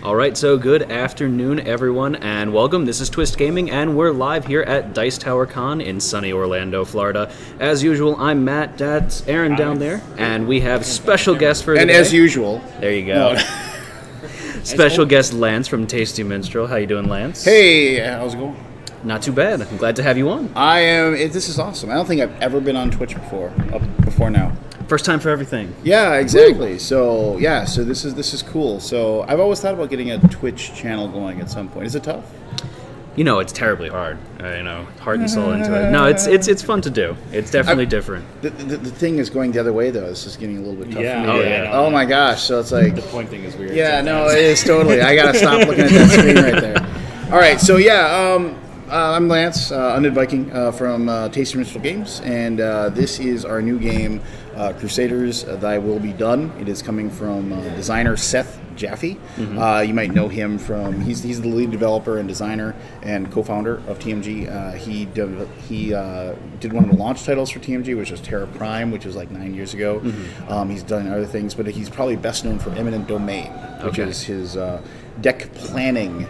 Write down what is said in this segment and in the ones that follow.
All right, so good afternoon, everyone, and welcome. This is Twist Gaming, and we're live here at Dice Tower Con in sunny Orlando, Florida. As usual, I'm Matt. That's Aaron down there, and we have special guest for today. And as usual, there you go. Special guest Lance from Tasty Minstrel. How you doing, Lance? hey, how's it going? Not too bad. I'm glad to have you on. I am. This is awesome. I don't think I've ever been on Twitch before now. First time for everything. Yeah, exactly. Woo. So this is cool. So I've always thought about getting a Twitch channel going at some point. Is it tough? You know, it's terribly hard. Heart and soul into it. No, it's fun to do. It's definitely different. The thing is going the other way though. This is getting a little bit tough Yeah, for me. yeah. Oh my gosh. So it's like the pointing is weird. Yeah, no, sometimes. it is totally. I gotta stop looking at that screen right there. All right. So I'm Lance, Undead Viking from Tasty Minstrel Games, and this is our new game, Crusaders, Thy Will Be Done. It is coming from designer Seth Jaffe. You might know him from, he's the lead developer and designer and co-founder of TMG. He did one of the launch titles for TMG, which was Terra Prime, which was like 9 years ago. He's done other things, but he's probably best known for Eminent Domain, which is his deck planning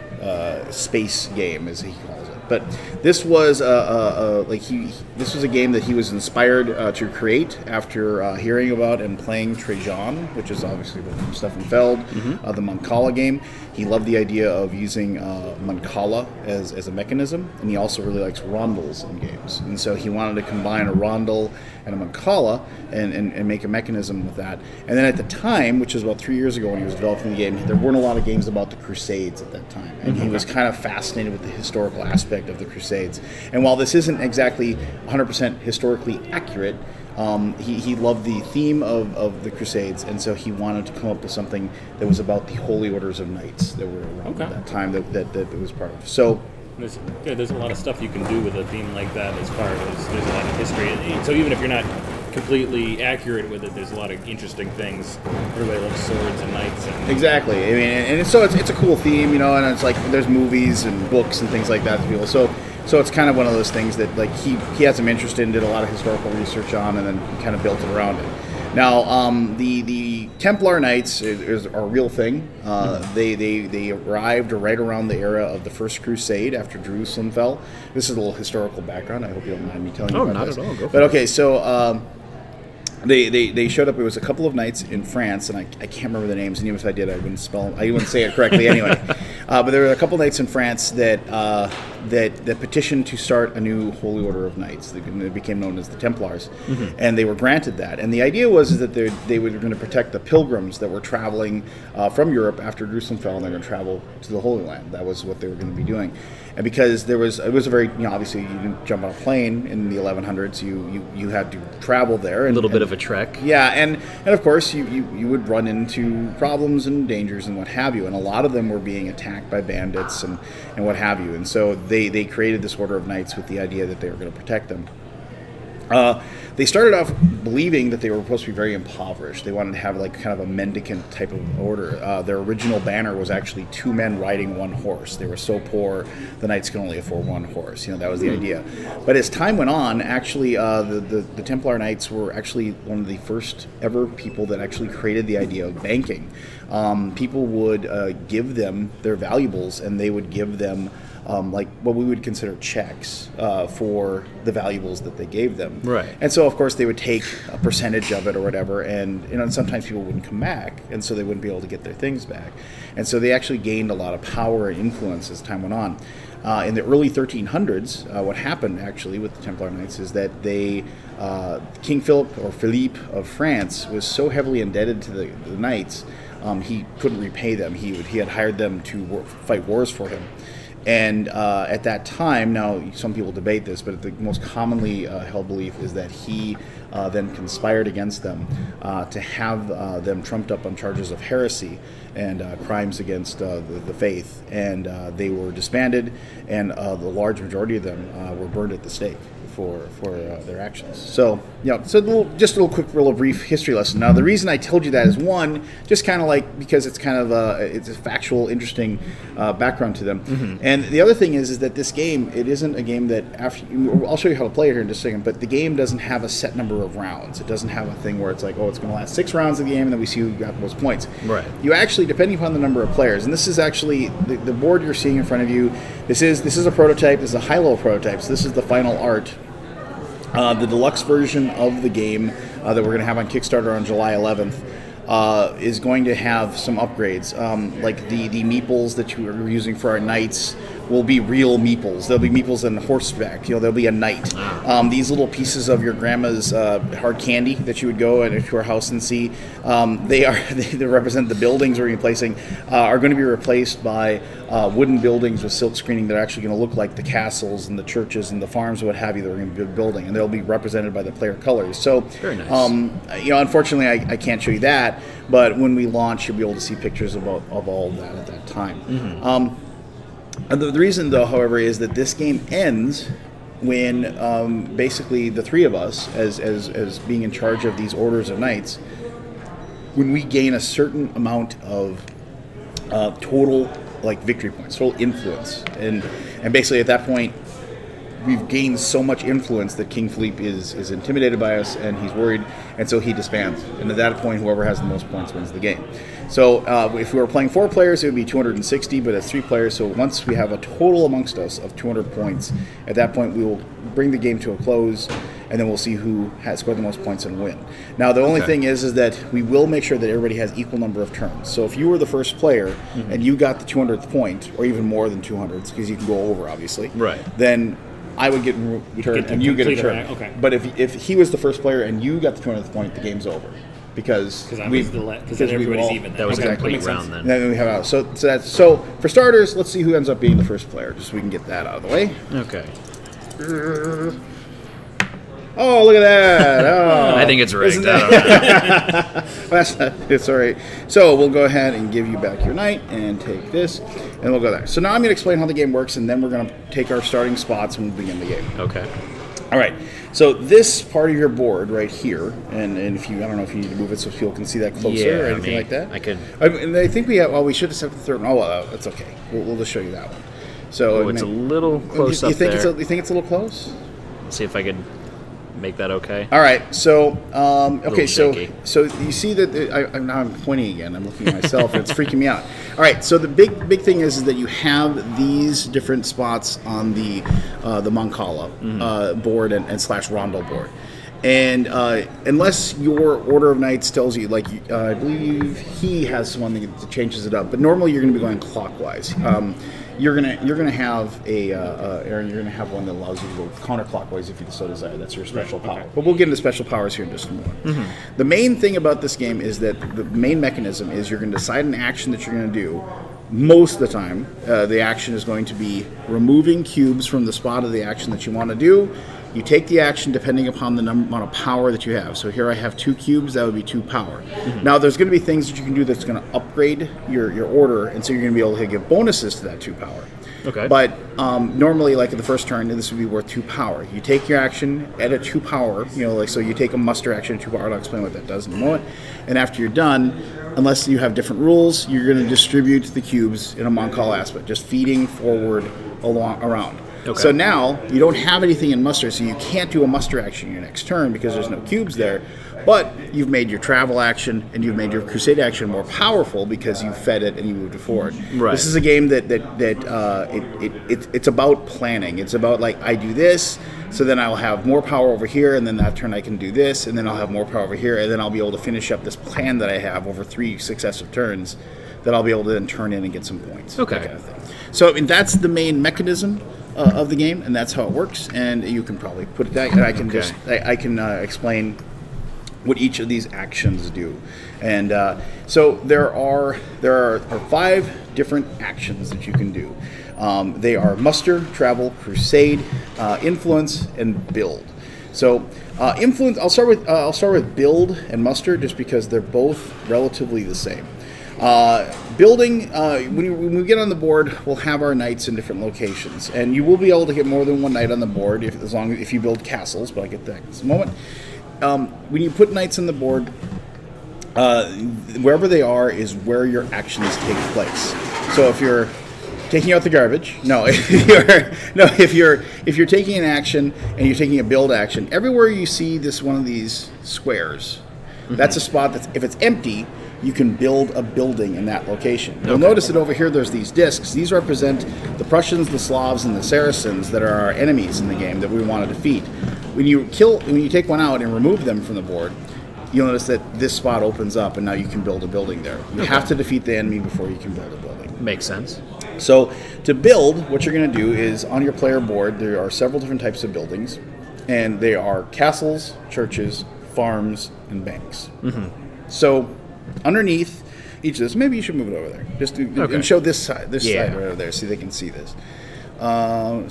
space game, as he calls it. But this was this was a game that he was inspired to create after hearing about and playing Trajan, which is obviously from Stefan Feld, the Mancala game. He loved the idea of using Mancala as a mechanism, and he also really likes rondels in games. And so he wanted to combine a rondel and a Mancala and make a mechanism with that. And then at the time, which was about 3 years ago when he was developing the game, there weren't a lot of games about the Crusades at that time. And he was kind of fascinated with the historical aspect of the Crusades. And while this isn't exactly 100% historically accurate, he loved the theme of the Crusades, and so he wanted to come up with something that was about the holy orders of knights that were around at that time that it was part of. So there's a lot of stuff you can do with a theme like that as far as there's a lot of history. So even if you're not completely accurate with it, there's a lot of interesting things. Everybody loves swords and knights. And exactly. I mean, and so it's a cool theme, you know, and it's like there's movies and books and things like that to people. So it's kind of one of those things that like he had some interest in, did a lot of historical research on, and then kind of built it around it. Now, the Templar Knights is a real thing. They arrived right around the era of the First Crusade after Jerusalem fell. This is a little historical background. I hope you don't mind me telling you about this. Oh, not at all. Go for but it. Okay, so they showed up. It was a couple of knights in France, and I can't remember the names. And even if I did, I wouldn't say it correctly anyway. But there were a couple of knights in France that petitioned to start a new holy order of knights. They became known as the Templars, and they were granted that. And the idea was that they were going to protect the pilgrims that were traveling from Europe after Jerusalem fell, and they're going to travel to the Holy Land. That was what they were going to be doing. And because it was a very, obviously you didn't jump on a plane in the 1100s. You had to travel there. A little bit of a trek. Yeah, and of course you would run into problems and dangers and what have you. And a lot of them were being attacked by bandits and what have you. And so they created this order of knights with the idea that they were going to protect them. They started off believing that they were supposed to be very impoverished. They wanted to have like kind of a mendicant type of order. Their original banner was actually 2 men riding 1 horse. They were so poor, the knights could only afford 1 horse. That was the idea. But as time went on, actually, the Templar Knights were actually one of the first ever people that actually created the idea of banking. People would give them their valuables, and they would give them like what we would consider checks for the valuables that they gave them. Right. And so, of course, they would take a percentage of it or whatever, and sometimes people wouldn't come back, and so they wouldn't be able to get their things back. And so they actually gained a lot of power and influence as time went on. In the early 1300s, what happened actually with the Templar Knights is that King Philip or Philippe of France was so heavily indebted to the Knights, he couldn't repay them. He had hired them to fight wars for him. And at that time, now some people debate this, but the most commonly held belief is that he then conspired against them to have them trumped up on charges of heresy and crimes against the faith. And they were disbanded, and the large majority of them were burned at the stake for their actions. So so just a little brief history lesson. Now the reason I told you that is one, just kind of like because it's kind of it's a factual, interesting background to them, and the other thing is that this game, it isn't a game that I'll show you how to play it here in just a second, but the game doesn't have a set number of rounds. It doesn't have a thing where it's like, oh, it's going to last 6 rounds of the game and then we see who got the most points. Right. You actually, depending upon the number of players, and this is actually the board you're seeing in front of you. This is a prototype. This is a high-level prototype. So this is the final art. The deluxe version of the game that we're going to have on Kickstarter on July 11th is going to have some upgrades. Like the meeples that you are using for our knights will be real meeples. There'll be meeples on horseback. There'll be a knight. These little pieces of your grandma's hard candy that you would go into her house and see, they represent the buildings we're replacing, are going to be replaced by wooden buildings with silk screening that are actually going to look like the castles and the churches and the farms and what have you that we're going to be building, and they'll be represented by the player colors. So, very nice. Unfortunately, I can't show you that, but when we launch, you'll be able to see pictures of all of that at that time. The reason, though, however, is that this game ends when basically the three of us, as being in charge of these orders of knights, when we gain a certain amount of total victory points, total influence, and basically at that point we've gained so much influence that King Philippe is intimidated by us and he's worried, and so he disbands. And at that point, whoever has the most points wins the game. So if we were playing 4 players, it would be 260, but it's 3 players. So once we have a total amongst us of 200 points, at that point we will bring the game to a close, and then we'll see who has scored the most points and win. Now the only thing is that we will make sure that everybody has equal number of turns. So if you were the first player and you got the 200th point, or even more than 200, because you can go over obviously, then I would get a turn and you get a turn. Okay. But if he was the first player and you got the 200th point, the game's over. Because everybody's even. That was a complete round then. Then we have out. So for starters, let's see who ends up being the first player, just so we can get that out of the way. Okay. Oh, look at that! Oh, I think it's rigged. It's all right. So we'll go ahead and give you back your knight and take this, and we'll go there. So now I'm going to explain how the game works, and then we're going to take our starting spots and we'll begin the game. Okay. All right. So this part of your board right here, and if you, I don't know if you need to move it so people can see that closer or anything like that. I could. And I think we have. Well, we should have set the third one. Oh, well, that's okay. We'll just show you that one. So it's a little close up there. You think it's a little close? Let's see if I could make that okay. All right. So okay. So shaky. you see that now I'm pointing again. I'm looking at myself. And it's freaking me out. All right. So the big thing is that you have these different spots on the Mancala board and slash Rondo board. And unless your order of knights tells you, I believe he has one that changes it up, but normally you're going to be going clockwise. You're gonna have Aaron. You're gonna have one that allows you to go counterclockwise if you so desire. That's your special power. Okay. But we'll get into special powers here in just a moment. The main thing about this game is that the main mechanism is you're going to decide an action that you're going to do. Most of the time, the action is going to be removing cubes from the spot of the action that you want to do. You take the action depending upon the amount of power that you have. So here I have 2 cubes, that would be 2 power. Now there's going to be things that you can do that's going to upgrade your order, and so you're going to be able to give bonuses to that 2 power. Okay. But normally, like in the first turn, this would be worth 2 power. You take your action at a 2 power, so you take a muster action at 2 power. I'll explain what that does in a moment. And after you're done, unless you have different rules, you're going to distribute the cubes in a Mancala aspect, just feeding forward around. Okay. So now you don't have anything in muster, so you can't do a muster action in your next turn because there's no cubes there. But you've made your travel action and you've made your crusade action more powerful because you fed it and you moved it forward. Right. This is a game that it's about planning. It's about I do this, so then I'll have more power over here, and then that turn I can do this, and then I'll have more power over here, and then I'll be able to finish up this plan that I have over 3 successive turns that I'll be able to then turn in and get some points. Okay. That kind of thing. So that's the main mechanism of the game, and that's how it works. And you can probably put it that, and I can I can explain what each of these actions do. And so there are 5 different actions that you can do. They are muster, travel, crusade, influence, and build. So influence. I'll start with build and muster just because they're both relatively the same. Building, when we get on the board, we'll have our knights in different locations, and you will be able to get more than one knight on the board if you build castles. But I'll get to that in just a moment. When you put knights on the board, wherever they are is where your actions take place. So if you're taking out the garbage, if you're taking an action and you're taking a build action, everywhere you see one of these squares, that's a spot that if it's empty, you can build a building in that location. You'll notice that over here there's these discs. These represent the Prussians, the Slavs, and the Saracens that are our enemies in the game that we want to defeat. When you take one out and remove them from the board, you'll notice that this spot opens up and now you can build a building there. You have to defeat the enemy before you can build a building. Makes sense. So to build, what you're going to do is on your player board, there are several different types of buildings, and they are castles, churches, farms, and banks. So underneath each of this, maybe you should move it over there, just to and show this side right over there, so they can see this. And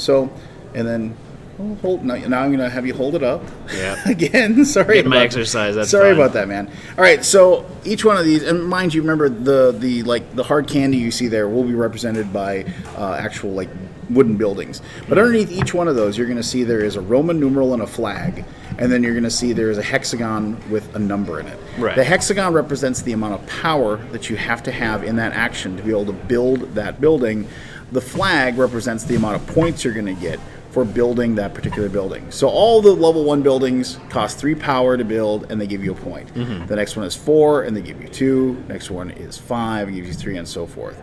then now I'm going to have you hold it up. Yeah. Again, sorry. Get my exercise. That's sorry fine. about that, man. All right, so each one of these, and mind you, remember the hard candy you see there will be represented by actual wooden buildings. But underneath each one of those, you're going to see there is a Roman numeral and a flag, and then you're going to see there is a hexagon with a number in it. Right. The hexagon represents the amount of power that you have to have in that action to be able to build that building. The flag represents the amount of points you're going to get for building that particular building. So all the level 1 buildings cost 3 power to build, and they give you a point. The next one is 4, and they give you 2. Next one is 5, and gives you 3, and so forth.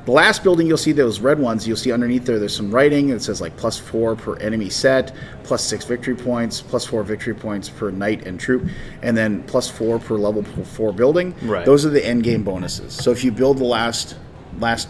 The last building, you'll see those red ones. You'll see underneath there's some writing. It says +4 per enemy set, +6 victory points, +4 victory points per knight and troop, and then +4 per level 4 building. Right. Those are the end game bonuses. So if you build the last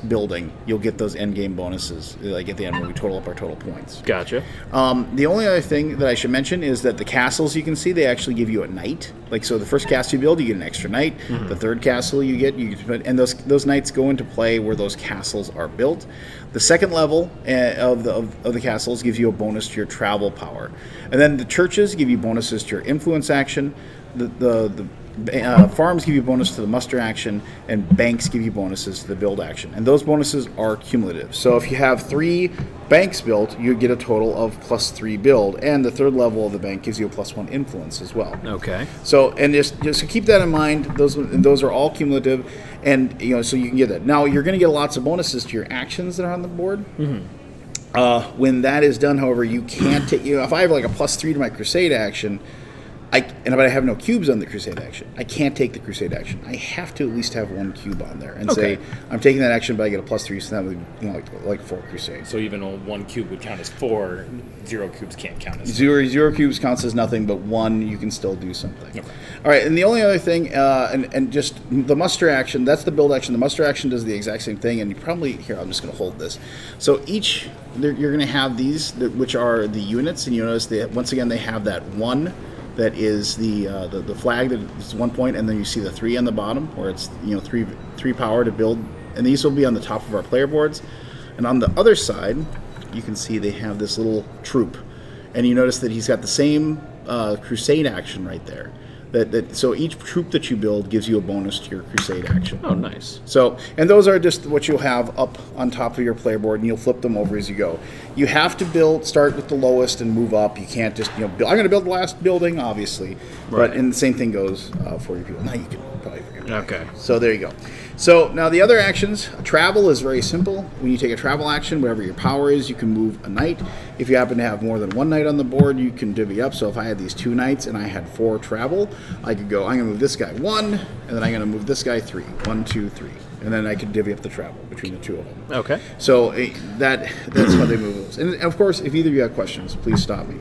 building, you'll get those end game bonuses at the end when we total up our total points. Gotcha. The only other thing that I should mention is that the castles, you can see, they actually give you a knight. So the first castle you build, you get an extra knight. The third castle you get, and those knights go into play where those castles are built. The second level of the castles gives you a bonus to your travel power, and then the churches give you bonuses to your influence action. The farms give you bonus to the muster action, and banks give you bonuses to the build action. And those bonuses are cumulative. So if you have 3 banks built, you get a total of +3 build, and the third level of the bank gives you a +1 influence as well. Okay. So just keep that in mind. Those are all cumulative, and so you can get that. Now you're going to get lots of bonuses to your actions that are on the board. When that is done, however, you can't take. If I have a +3 to my crusade action, but I have no cubes on the crusade action, I can't take the crusade action. I have to at least have 1 cube on there and say I'm taking that action, but I get a +3, so that would be like 4 crusades. So even 1 cube would count as 4, 0 cubes can't count as 0 cubes counts as nothing, but 1 you can still do something. Okay. All right, and the only other thing, and just the muster action, that's the build action. The muster action does the exact same thing, and you probably here. I'm just going to hold this. So you're going to have these, which are the units, and you notice that once again they have that 1. That is the flag that is 1 point, and then you see the 3 on the bottom where it's 3 power to build, and these will be on the top of our player boards. And on the other side, you can see they have this little troop, and you notice that he's got the same crusade action right there. So each troop that you build gives you a bonus to your crusade action. Oh, nice. So, and those are just what you'll have up on top of your player board, and you'll flip them over as you go. You have to start with the lowest and move up. You can't just, I'm going to build the last building, obviously. Right. And the same thing goes for your people. Now you can probably forget that. Okay. So there you go. So now the other actions, travel is very simple. When you take a travel action, whatever your power is, you can move a knight. If you happen to have more than 1 knight on the board, you can divvy up. So if I had these 2 knights and I had 4 travel, I could go, I'm going to move this guy 1, and then I'm going to move this guy 3. 1, 2, 3. And then I could divvy up the travel between the 2 of them. Okay. So that's how they move those. And of course, if either of you have questions, please stop me.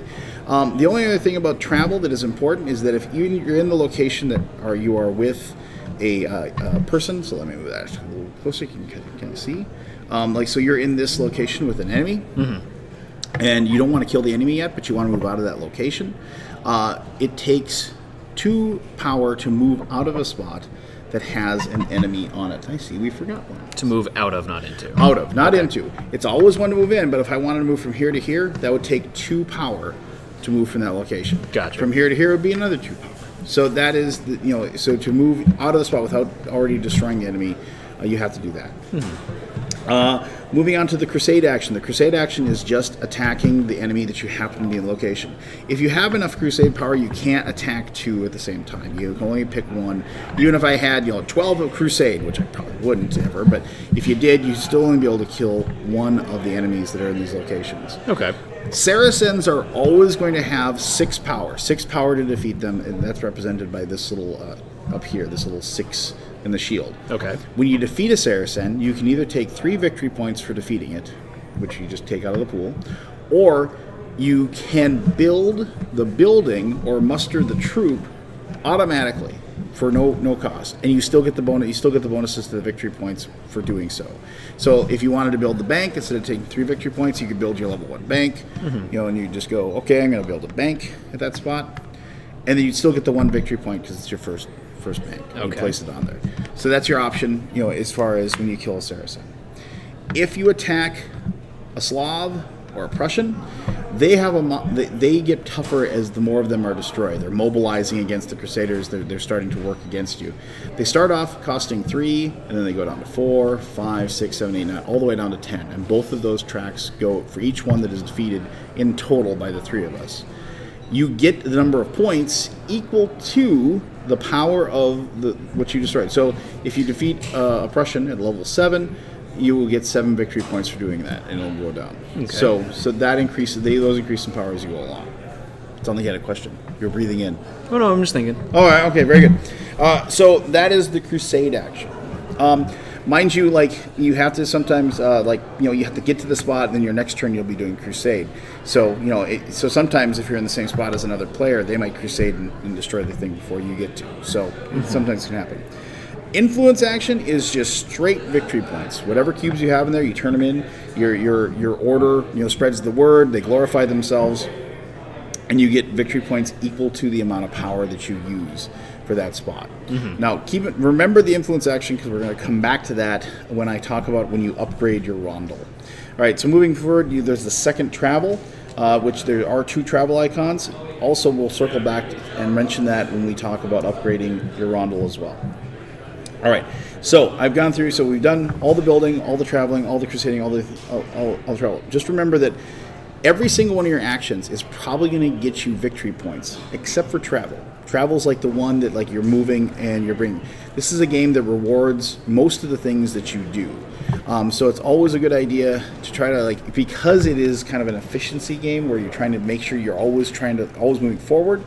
The only other thing about travel that is important is that if you're in the location that you are with a person, so let me move that a little closer, you can kind of see. So you're in this location with an enemy, and you don't want to kill the enemy yet, but you want to move out of that location. It takes 2 power to move out of a spot that has an enemy on it. I see, we forgot one. To move out of, not into. Out of, not into. It's always one to move in, but if I wanted to move from here to here, that would take 2 power to move from that location. Gotcha. From here to here would be another 2 power. So that is, so to move out of the spot without already destroying the enemy, you have to do that. Moving on to the Crusade action. The Crusade action is just attacking the enemy that you happen to be in location. If you have enough Crusade power, you can't attack 2 at the same time. You can only pick 1. Even if I had 12 of Crusade, which I probably wouldn't ever, but if you did, you'd still only be able to kill 1 of the enemies that are in these locations. Okay. Saracens are always going to have 6 power. 6 power to defeat them, and that's represented by this little, up here, this little 6 in the shield. Okay. When you defeat a Saracen, you can either take 3 victory points for defeating it, which you just take out of the pool, or you can build the building or muster the troop automatically for no cost, and you still get the bonus. You still get the bonuses to the victory points for doing so. So if you wanted to build the bank, instead of taking 3 victory points, you could build your level 1 bank. And you just go, okay, I'm going to build a bank at that spot, and then you'd still get the 1 victory point because it's your first bank. You place it on there. So that's your option, as far as when you kill a Saracen. If you attack a Slav or a Prussian, they get tougher as the more of them are destroyed. They're mobilizing against the Crusaders. They're starting to work against you. They start off costing 3, and then they go down to 4, 5, 6, 7, 8, 9, all the way down to 10. And both of those tracks go for each one that is defeated in total by the 3 of us. You get the number of points equal to the power of what you destroyed. So if you defeat a Prussian at level 7, you will get 7 victory points for doing that, and it'll go down. Okay. So that increases, those increase in power as you go along. It's only had a question. You're breathing in. Oh no, I'm just thinking. All right. Okay. Very good. So that is the Crusade action. Mind you, you have to sometimes, you have to get to the spot, and then your next turn you'll be doing Crusade. So, so sometimes if you're in the same spot as another player, they might Crusade and destroy the thing before you get to. So sometimes it can happen. Influence action is just straight victory points. Whatever cubes you have in there, you turn them in. Your order, spreads the word. They glorify themselves, and you get victory points equal to the amount of power that you use for that spot. Now, remember the influence action, because we're going to come back to that when I talk about when you upgrade your rondel. All right, so moving forward, there's the second travel, which there are 2 travel icons. Also, we'll circle back and mention that when we talk about upgrading your rondel as well. All right, so I've gone through, so we've done all the building, all the traveling, all the crusading, all the travel. Just remember that every single one of your actions is probably going to get you victory points, except for travel. Travel's like the one that you're moving and you're bringing. This is a game that rewards most of the things that you do. So it's always a good idea to try to because it is kind of an efficiency game where you're trying to make sure you're always moving forward.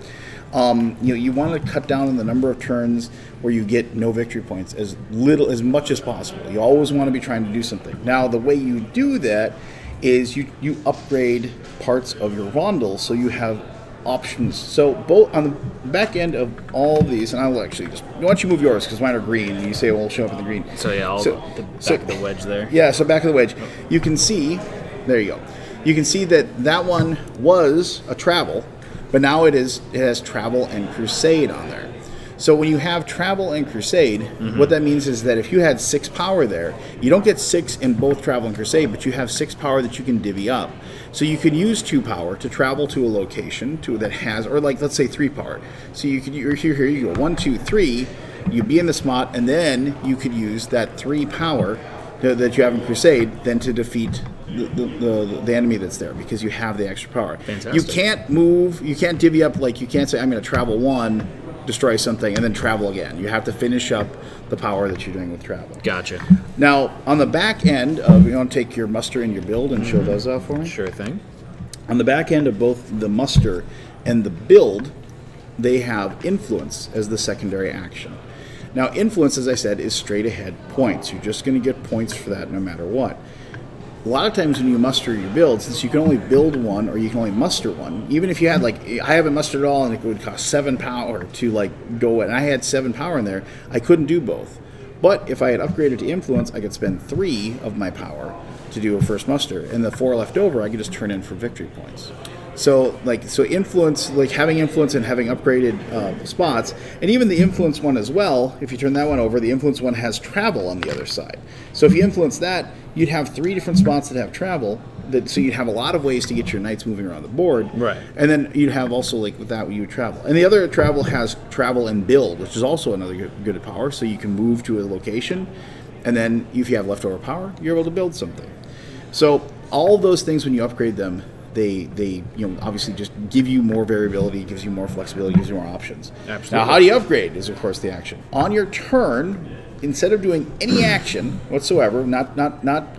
You want to cut down on the number of turns where you get no victory points as much as possible. You always want to be trying to do something. Now, the way you do that is you upgrade parts of your rondel so you have options. So both on the back end of all of these, and I'll actually why don't you move yours, because mine are green, and you say it will show up in the green. So yeah, the back of the wedge there. Yeah, so back of the wedge. You can see, there you go. You can see that one was a travel, but now it has travel and crusade on there. So when you have travel and crusade, what that means is that if you had 6 power there, you don't get 6 in both travel and crusade, but you have 6 power that you can divvy up. So you could use 2 power to travel to a location that has, or let's say 3 power. So you're here you go, 1, 2, 3, you'd be in the spot, and then you could use that 3 power that you have in crusade then to defeat the enemy that's there, because you have the extra power. Fantastic. You can't move, you can't divvy up, you can't say I'm going to travel 1, destroy something, and then travel again. You have to finish up the power that you're doing with travel. Gotcha. Now, on the back end of, you want to take your muster and your build and show those off for me? Sure thing. On the back end of both the muster and the build, they have influence as the secondary action. Now, influence, as I said, is straight ahead points. You're just going to get points for that no matter what. A lot of times when you muster your build, since you can only build 1 or you can only muster 1, even if you had I haven't mustered at all and it would cost 7 power to go, and I had 7 power in there, I couldn't do both. But if I had upgraded to influence, I could spend 3 of my power to do a first muster, and the 4 left over I could just turn in for victory points. So influence, having influence and having upgraded spots, and even the influence one as well, if you turn that one over, the influence one has travel on the other side. So if you influence that, you'd have 3 different spots that have travel, so you'd have a lot of ways to get your knights moving around the board. Right. And then you'd have also, like, with that, you would travel. And the other travel has travel and build, which is also another good power. So you can move to a location, and then if you have leftover power, you're able to build something. So all of those things, when you upgrade them, they obviously just give you more variability, gives you more flexibility, gives you more options. Absolutely. Now, how do you upgrade is, of course, the action. On your turn, instead of doing any action whatsoever, not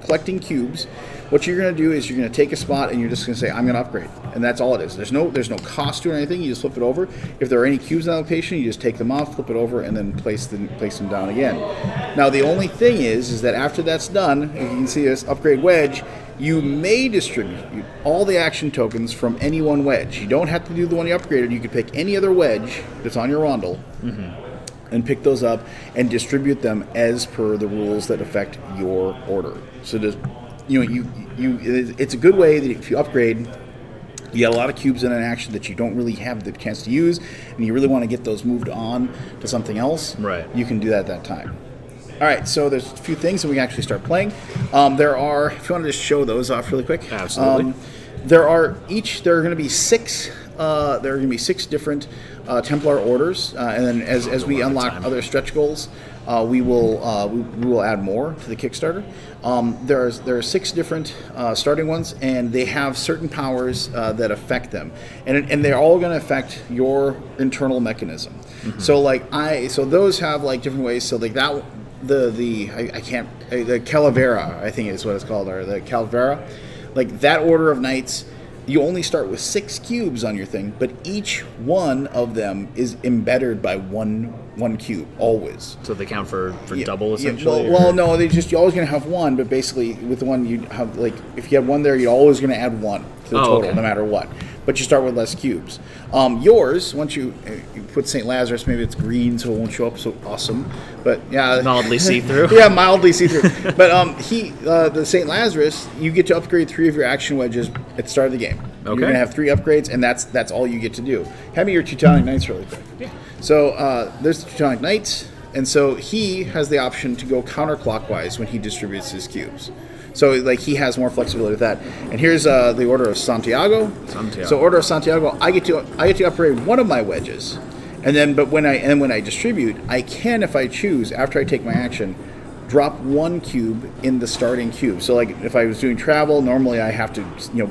collecting cubes, what you're going to do is you're going to take a spot and you're just going to say, I'm going to upgrade. And that's all it is. There's no cost to it or anything. You just flip it over. If there are any cubes in that location, you just take them off, flip it over, and then place them down again. Now, the only thing is that after that's done, you can see this upgrade wedge, you may distribute all the action tokens from any one wedge. You don't have to do the one you upgraded. You could pick any other wedge that's on your rondel, and pick those up and distribute them as per the rules that affect your order. So just, it's a good way that if you upgrade, you get a lot of cubes in an action that you don't really have the chance to use, and you really want to get those moved on to something else. Right. You can do that at that time. All right, so there's a few things, and we can actually start playing. There are, if you want to just show those off really quick. Absolutely. There are going to be six. There are going to be 6 different Templar orders, and then as we unlock other stretch goals, we will add more to the Kickstarter. There are 6 different starting ones, and they have certain powers that affect them, and they're all going to affect your internal mechanism. So so those have like different ways. So like that. The Calavera, I think is what it's called, or the Calavera, like that order of knights, you only start with 6 cubes on your thing, but each one of them is embedded by one cube always. So they count for double essentially. Well, no, you're always going to have one, but basically with the one you have, like if you have one there, you're always going to add 1 to the total, no matter what. But you start with less cubes. Yours, once you put St. Lazarus, maybe it's green, so it won't show up so awesome. But yeah, mildly see-through. Yeah, mildly see-through. But the St. Lazarus, you get to upgrade 3 of your action wedges at the start of the game. Okay. You're gonna have 3 upgrades, and that's all you get to do. Hand me your Teutonic Knights really quick. Yeah. So there's the Teutonic Knights, and so he has the option to go counterclockwise when he distributes his cubes. So like he has more flexibility with that. And here's the Order of Santiago. So Order of Santiago, I get to upgrade one of my wedges, and then when I distribute, I can, if I choose, after I take my action, drop 1 cube in the starting cube. So like if I was doing travel, normally I have to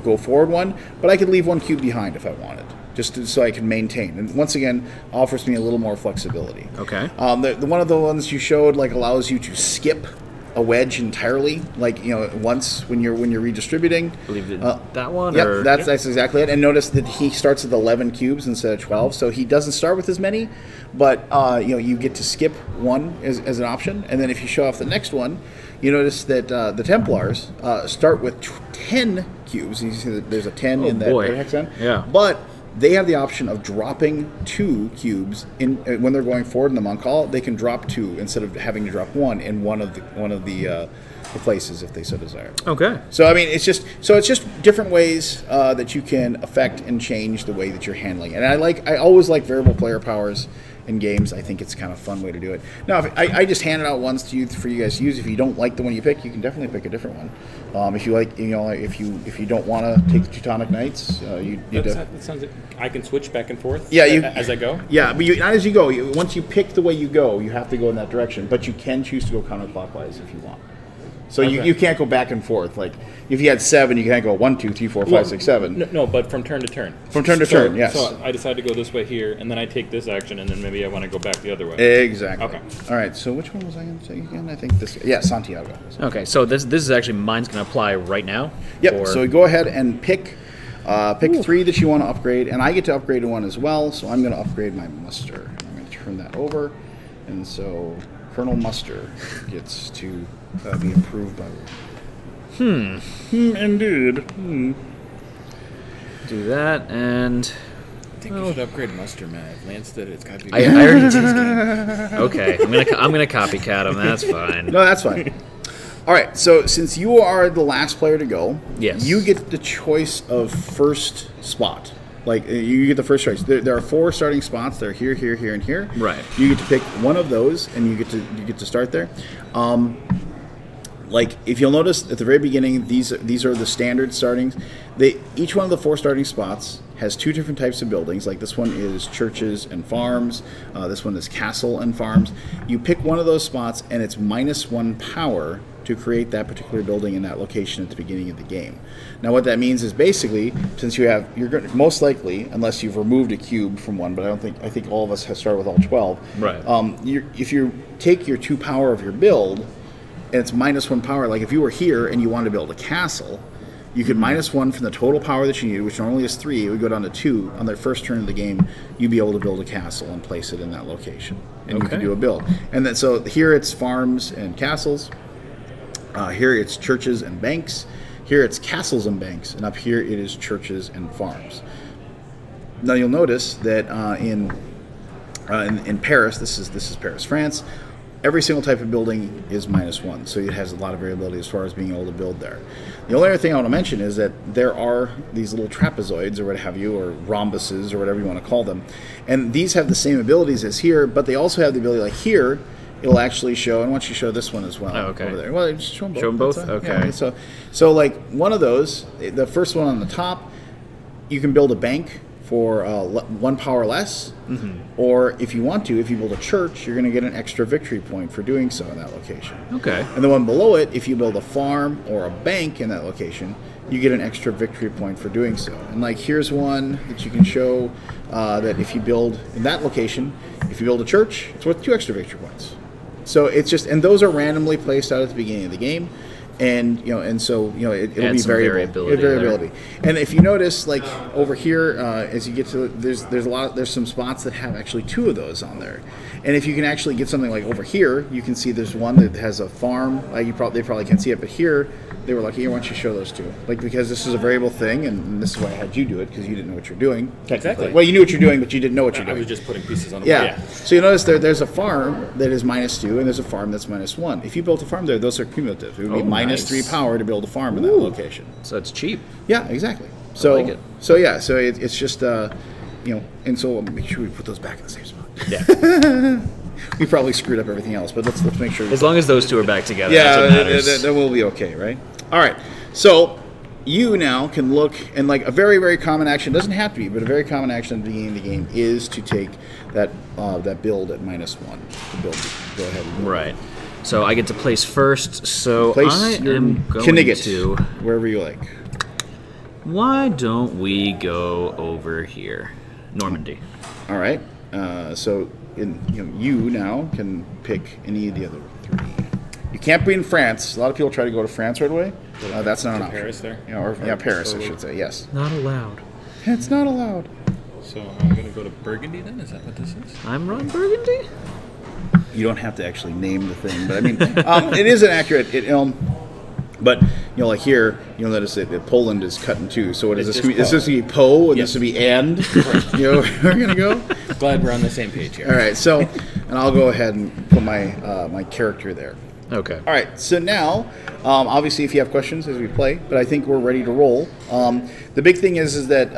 go forward 1, but I could leave 1 cube behind if I wanted, just so I can maintain. And once again, offers me a little more flexibility. Okay. The one of the ones you showed like allows you to skip a wedge entirely, like once when you're redistributing. I believe that one. Yep, that's exactly it. And notice that he starts with 11 cubes instead of 12, so he doesn't start with as many, but you get to skip 1 as an option, and then if you show off the next one, you notice that the Templars start with 10 cubes. You see that there's a 10 in that hexagon. Yeah, but they have the option of dropping 2 cubes when they're going forward in the monk call. They can drop 2 instead of having to drop 1 in one of the places if they so desire. Okay. So I mean, it's just different ways that you can affect and change the way that you're handling it. And I always like variable player powers in games. I think it's kind of a fun way to do it. Now, if I just handed out ones to you for you guys to use. If you don't like the one you pick, you can definitely pick a different one. If you like, if you don't want to take the Teutonic Knights, that sounds like I can switch back and forth. Yeah, as I go. Yeah, but not as you go. Once you pick the way you go, you have to go in that direction. But you can choose to go counterclockwise if you want. So you can't go back and forth. Like if you had 7, you can't go 1, 2, 3, 4, 5, 6, 7. No, but from turn to turn. From turn to turn, yes. So I decide to go this way here, and then I take this action, and then maybe I want to go back the other way. Exactly. Okay. All right. So which one was I going to say again? I think this. Yeah, Santiago. Okay. So this is actually mine's going to apply right now. Yep. So go ahead and pick 3 that you want to upgrade, and I get to upgrade 1 as well. So I'm going to upgrade my muster. I'm going to turn that over, and so Colonel Muster gets to be improved by 1. Indeed. Do that, and I think you should upgrade Muster, man. If Lance did it, it's got to be. I already did his game. Okay, I'm gonna copycat him. That's fine. No, that's fine. All right. So since you are the last player to go, yes, you get the choice of first spot. Like you get the first choice. There are 4 starting spots. They're here, here, here, and here. Right. You get to pick one of those, and you get to start there. like if you'll notice at the very beginning, these are the standard startings. Each one of the 4 starting spots has 2 different types of buildings. Like this one is churches and farms. This one is castle and farms. You pick one of those spots, and it's -1 power to create that particular building in that location at the beginning of the game. Now, what that means is basically, since you're going to, most likely, unless you've removed a cube from one, but I think all of us have started with all 12. Right. If you take your 2 power of your build, and it's -1 power, like if you were here and you wanted to build a castle, you could -1 from the total power that you need, which normally is 3. It would go down to 2. On the first turn of the game, you'd be able to build a castle and place it in that location, and you can do a build. And then so here it's farms and castles. Here it's churches and banks. Here it's castles and banks, and up here it is churches and farms. Now you'll notice that in Paris, this is Paris, France. Every single type of building is -1, so it has a lot of variability as far as being able to build there. The only other thing I want to mention is that there are these little trapezoids or what have you, or rhombuses or whatever you want to call them, and these have the same abilities as here, but they also have the ability, like here, it'll actually show, and why don't you show this one as well? Oh, okay. Over there. Well, just show them both. Show them both? That's Okay. Yeah, so like one of those, the first one on the top, you can build a bank for 1 power less, or if you want to, if you build a church, you're going to get an extra victory point for doing so in that location. Okay. And the one below it, if you build a farm or a bank in that location, you get an extra victory point for doing so. And like here's one that you can show that if you build in that location, if you build a church, it's worth 2 extra victory points. So it's just, and those are randomly placed out at the beginning of the game. And it'll be variability. And if you notice, like over here, as you get to there's some spots that have actually 2 of those on there. And if you can actually get something like over here, you can see there's one that has a farm. They probably can't see it, but here they were lucky. Why don't you show those 2? Like because this is a variable thing, and this is why I had you do it, because you didn't know what you're doing. Exactly. Well, you knew what you're doing, but you didn't know what you're doing. I was just putting pieces on the Yeah. board. Yeah. So you notice there's a farm that is -2, and there's a farm that's -1. If you built a farm there, those are cumulative. It would be -3 power to build a farm in that location. So it's cheap. Yeah, exactly. So like it. It's just and so we'll make sure we put those back in the same spot. Yeah. We probably screwed up everything else, but let's make sure. As long as those 2 are back together, that's what matters. That will be okay, right? All right. So you now can look, and like a very, very common action, doesn't have to be, but a very common action at the beginning of the game is to take that build at -1 to build. Go ahead and build. Right. So I get to place first, so Place I your am going Knigget to... wherever you like. Why don't we go over here? Normandy. All right. You now can pick any of the other 3. You can't be in France. A lot of people try to go to France right away. That's not an option. Paris there? Paris, I should say. Yes. Not allowed. It's not allowed. So I'm going to go to Burgundy then? Is that what this is? I'm Ron Burgundy? You don't have to actually name the thing, but I mean, it is an accurate. But like here, you'll notice that Poland is cut in 2. So what is this? Is this going to be Po, and this would be and? We're going to go. Glad we're on the same page here. All right. So, and I'll go ahead and put my character there. Okay. All right. So now, obviously, if you have questions as we play, but I think we're ready to roll. The big thing is that.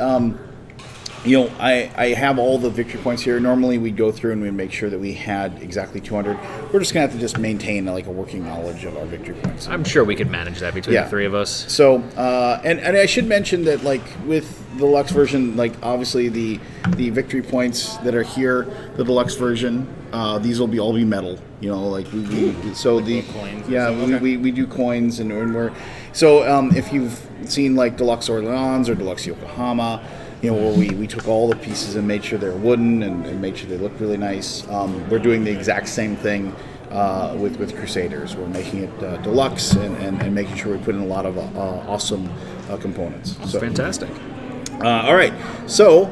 I have all the victory points here. Normally we'd go through and we'd make sure that we had exactly 200. We're just going to have to just maintain like a working knowledge of our victory points. I'm sure we could manage that between the 3 of us. So, and I should mention that like with the deluxe version, like obviously the victory points that are here, the deluxe version, these will all be metal. Like coins. We do coins and we're so if you've seen like deluxe Orleans or deluxe Yokohama. Where we took all the pieces and made sure they're wooden and made sure they look really nice. We're doing the exact same thing with Crusaders. We're making it deluxe and making sure we put in a lot of awesome components. That's fantastic. All right, so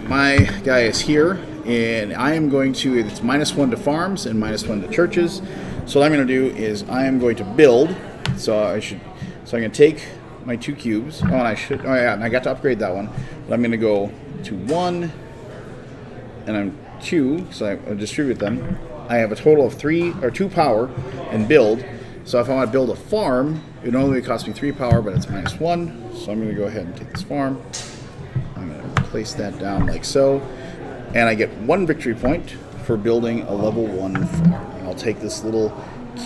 my guy is here, and I am going to, it's -1 to farms and -1 to churches. So what I'm going to do is I am going to build. So I'm going to take my 2 cubes. And I got to upgrade that one. But I'm going to go to 1, and I'm 2, so I distribute them. I have a total of 2 power and build. So if I want to build a farm, it only costs me 3 power, but it's -1. So I'm going to go ahead and take this farm. I'm going to place that down like so. And I get 1 victory point for building a level 1 farm. And I'll take this little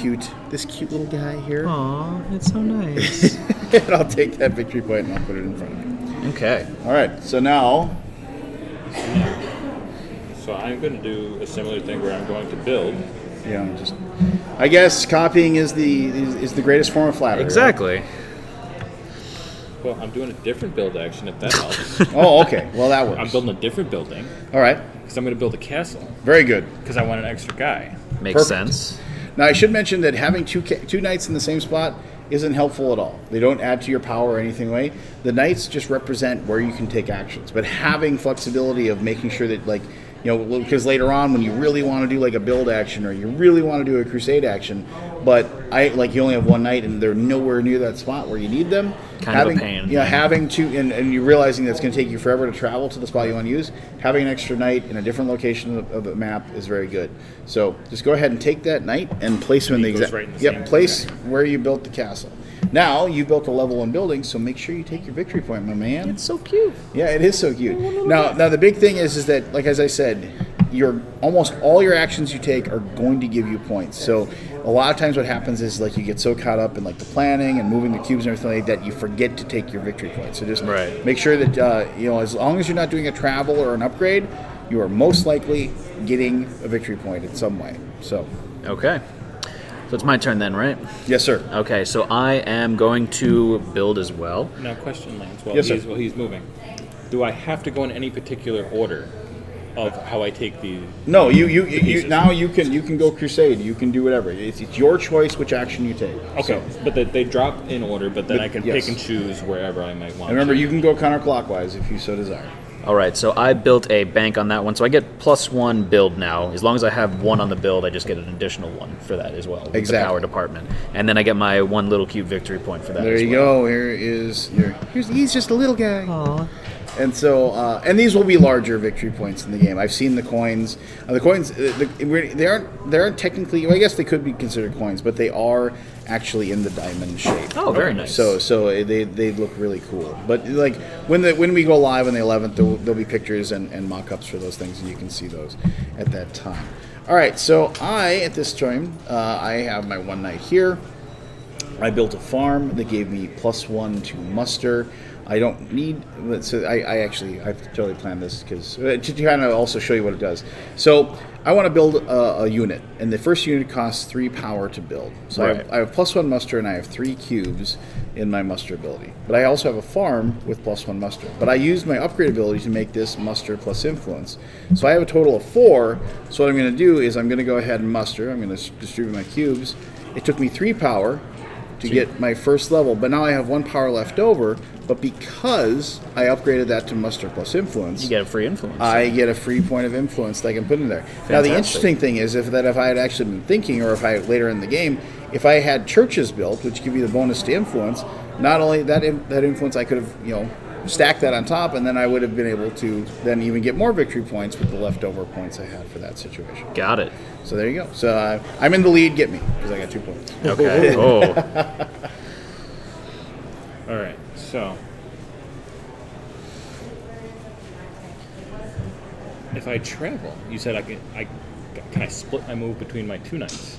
cute little guy here. Aw, it's so nice. And I'll take that victory point and I'll put it in front of me. Okay. All right, so now... So I'm going to do a similar thing where I'm going to build. I guess copying is the greatest form of flattery. Exactly. Right? Well, I'm doing a different build action, if that helps. Oh, okay. Well, that works. I'm building a different building. All right. Because I'm going to build a castle. Very good. Because I want an extra guy. Makes Perfect. sense. Now, I should mention that having two knights in the same spot isn't helpful at all. They don't add to your power or anything way. The knights just represent where you can take actions. But having flexibility of making sure that, like, because later on when you really want to do like a build action or you really want to do a crusade action, but you only have one knight and they're nowhere near that spot where you need them. Kind of a pain. Yeah, having to, and you're realizing that it's going to take you forever to travel to the spot you want to use, having an extra knight in a different location of the map is very good. So just go ahead and take that knight and place him in the exact, right in the same place where you built the castle. Now, you built a level 1 building, so make sure you take your victory point, my man. It's so cute. Yeah, it is so cute. Now the big thing is that, like as I said, almost all your actions you take are going to give you points. So a lot of times what happens is like you get so caught up in like the planning and moving the cubes and everything like that, you forget to take your victory points. So just make sure that as long as you're not doing a travel or an upgrade, you are most likely getting a victory point in some way. So Okay. So it's my turn then, right? yes, sir. Okay, so I am going to build as well. Now, question, Lance, Yes, sir. while he's moving. Do I have to go in any particular order of how I take the... No, you pieces? now you can go crusade. You can do whatever. It's your choice which action you take. Okay, So, but they drop in order, but then I can yes. pick and choose wherever I might want and remember, to. you can go counterclockwise if you so desire. All right, so I built a bank on that one, so I get +1 build now. As long as I have 1 on the build, I just get an additional 1 for that as well. With Exactly. the power department, and then I get my 1 little cute victory point for that. There as you well. go. He's just a little guy. Aww. And so, and these will be larger victory points in the game. I've seen the coins. The coins, they aren't technically. Well, I guess they could be considered coins, but they are actually in the diamond shape. Oh, very nice. So they look really cool. But like when we go live on the 11th, there'll be pictures and mock-ups for those things, and you can see those at that time. All right. So at this time, I have my 1 knight here. I built a farm that gave me +1 to muster. I don't need. So I've totally planned this because to kind of also show you what it does. So I want to build a unit, and the first unit costs 3 power to build. So Right. I have +1 muster, and I have 3 cubes in my muster ability. But I also have a farm with +1 muster. But I used my upgrade ability to make this muster plus influence. So I have a total of 4. So what I'm going to do is I'm going to go ahead and muster. I'm going to distribute my cubes. It took me 3 power to get my first level, but now I have 1 power left over. But because I upgraded that to muster plus influence, You get a free influence. I get a free point of influence that I can put in there. Now the interesting thing is if I had actually been thinking, or if I later in the game, if I had churches built, which give you the bonus to influence, not only that influence, I could have stacked that on top, and then I would have been able to then even get more victory points with the leftover points I had for that situation. Got it. So there you go. So I'm in the lead. Get me, because I got 2 points. Okay. Oh. All right, so... If I travel, you said can I split my move between my 2 knights?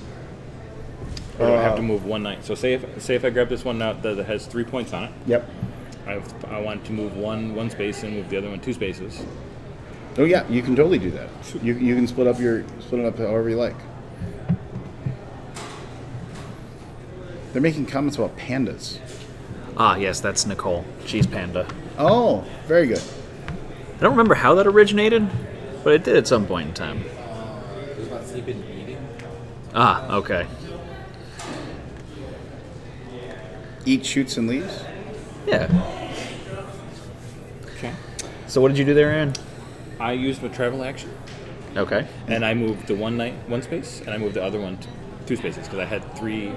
Or do I have to move 1 knight? So say if I grab this one now that has 3 points on it. Yep. I want to move one space and move the other one 2 spaces. Oh yeah, you can totally do that. You can split it up however you like. They're making comments about pandas. Ah, yes, that's Nicole. She's Panda. Oh, very good. I don't remember how that originated, but it did at some point in time. It was about sleeping and eating. Ah, okay. Eat, shoots, and leaves. Yeah. Okay. So what did you do there, Aaron? I used my travel action, Okay. and I moved the 1 knight 1 space, and I moved the other one 2 spaces because I had 3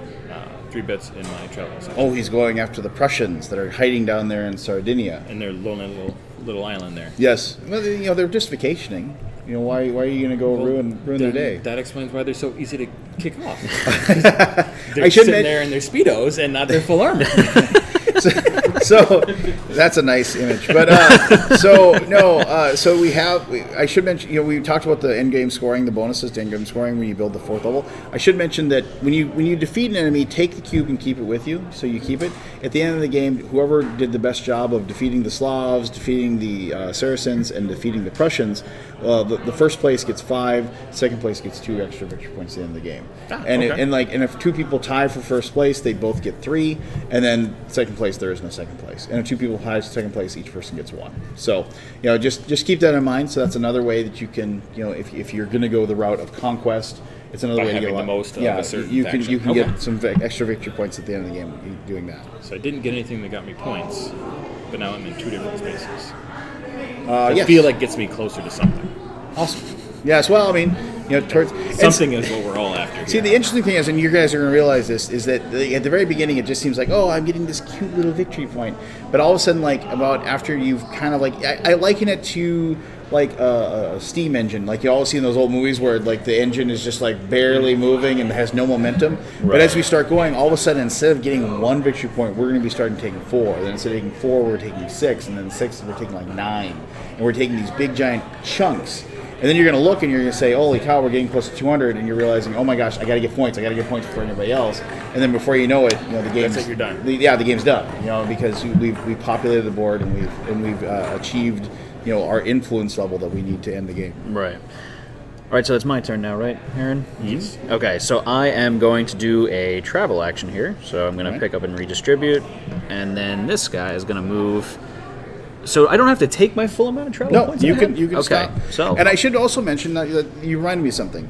bits in my travel action. Oh, he's going after the Prussians that are hiding down there in Sardinia. And their lonely little island there. Yes. Well, they're just vacationing. Why are you going to go ruin their Then day? That explains why they're so easy to kick off. I They're should sitting there in their Speedos and not their full armor. So that's a nice image. But so we have. I should mention. We talked about the end game scoring, the bonuses to end game scoring when you build the 4th level. I should mention that when you defeat an enemy, take the cube and keep it with you. So you keep it at the end of the game. Whoever did the best job of defeating the Slavs, defeating the Saracens, and defeating the Prussians, the first place gets 5. Second place gets 2 extra victory points at the end of the game. And if 2 people tie for first place, they both get 3, and then second place there is no second place. And if 2 people tie for second place, each person gets 1. So just keep that in mind. So that's another way that you can if you're going to go the route of conquest, it's another way to get the most of a certain you can faction. get some extra victory points at the end of the game doing that. So I didn't get anything that got me points, but now I'm in 2 different spaces. Yes. I feel like gets me closer to something. Awesome. Yes. Well, I mean, towards Something is what we're all after. See, the interesting thing is, and you guys are going to realize this, is that at the very beginning it just seems like, oh, I'm getting this cute little victory point. But all of a sudden, about after you've kind of I liken it to a steam engine. Like you always see in those old movies where the engine is just barely moving and has no momentum. Right. But as we start going, all of a sudden, instead of getting 1 victory point, we're going to be starting taking 4. Then instead of taking 4, we're taking 6. And then 6, we're taking 9. And we're taking these big giant chunks. And then you're going to look and you're going to say, holy cow, we're getting close to 200, and you're realizing, oh my gosh, I got to get points. I got to get points before anybody else. And then before you know it, the game's... That's it, you're done. The game's done, because we've populated the board and we've achieved, our influence level that we need to end the game. Right. All right, so it's my turn now, right, Aaron? Yes. Okay, so I am going to do a travel action here. So I'm going to pick up and redistribute, and then this guy is going to move... So I don't have to take my full amount of travel points? No, you can stop. So. And I should also mention that you reminded me of something.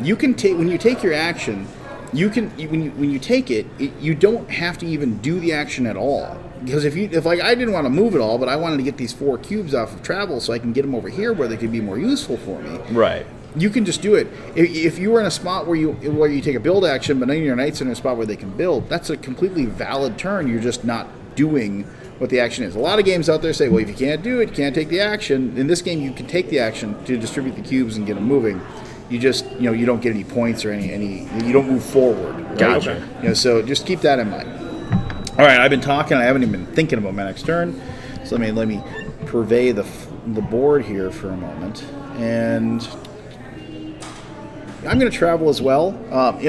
You can take when you take your action, when you take it, you don't have to even do the action at all. Because if I didn't want to move at all, but I wanted to get these 4 cubes off of travel so I can get them over here where they could be more useful for me. Right. You can just do it. If you were in a spot where you take a build action, but none of your knights are in a spot where they can build, that's a completely valid turn. You're just not doing what the action is. A lot of games out there say, well, if you can't do it, you can't take the action. In this game, you can take the action to distribute the cubes and get them moving. You just, you don't get any points or any you don't move forward. Right? Gotcha. So just keep that in mind. All right, I've been talking. I haven't even been thinking about my next turn. So let me purvey the board here for a moment. And I'm going to travel as well.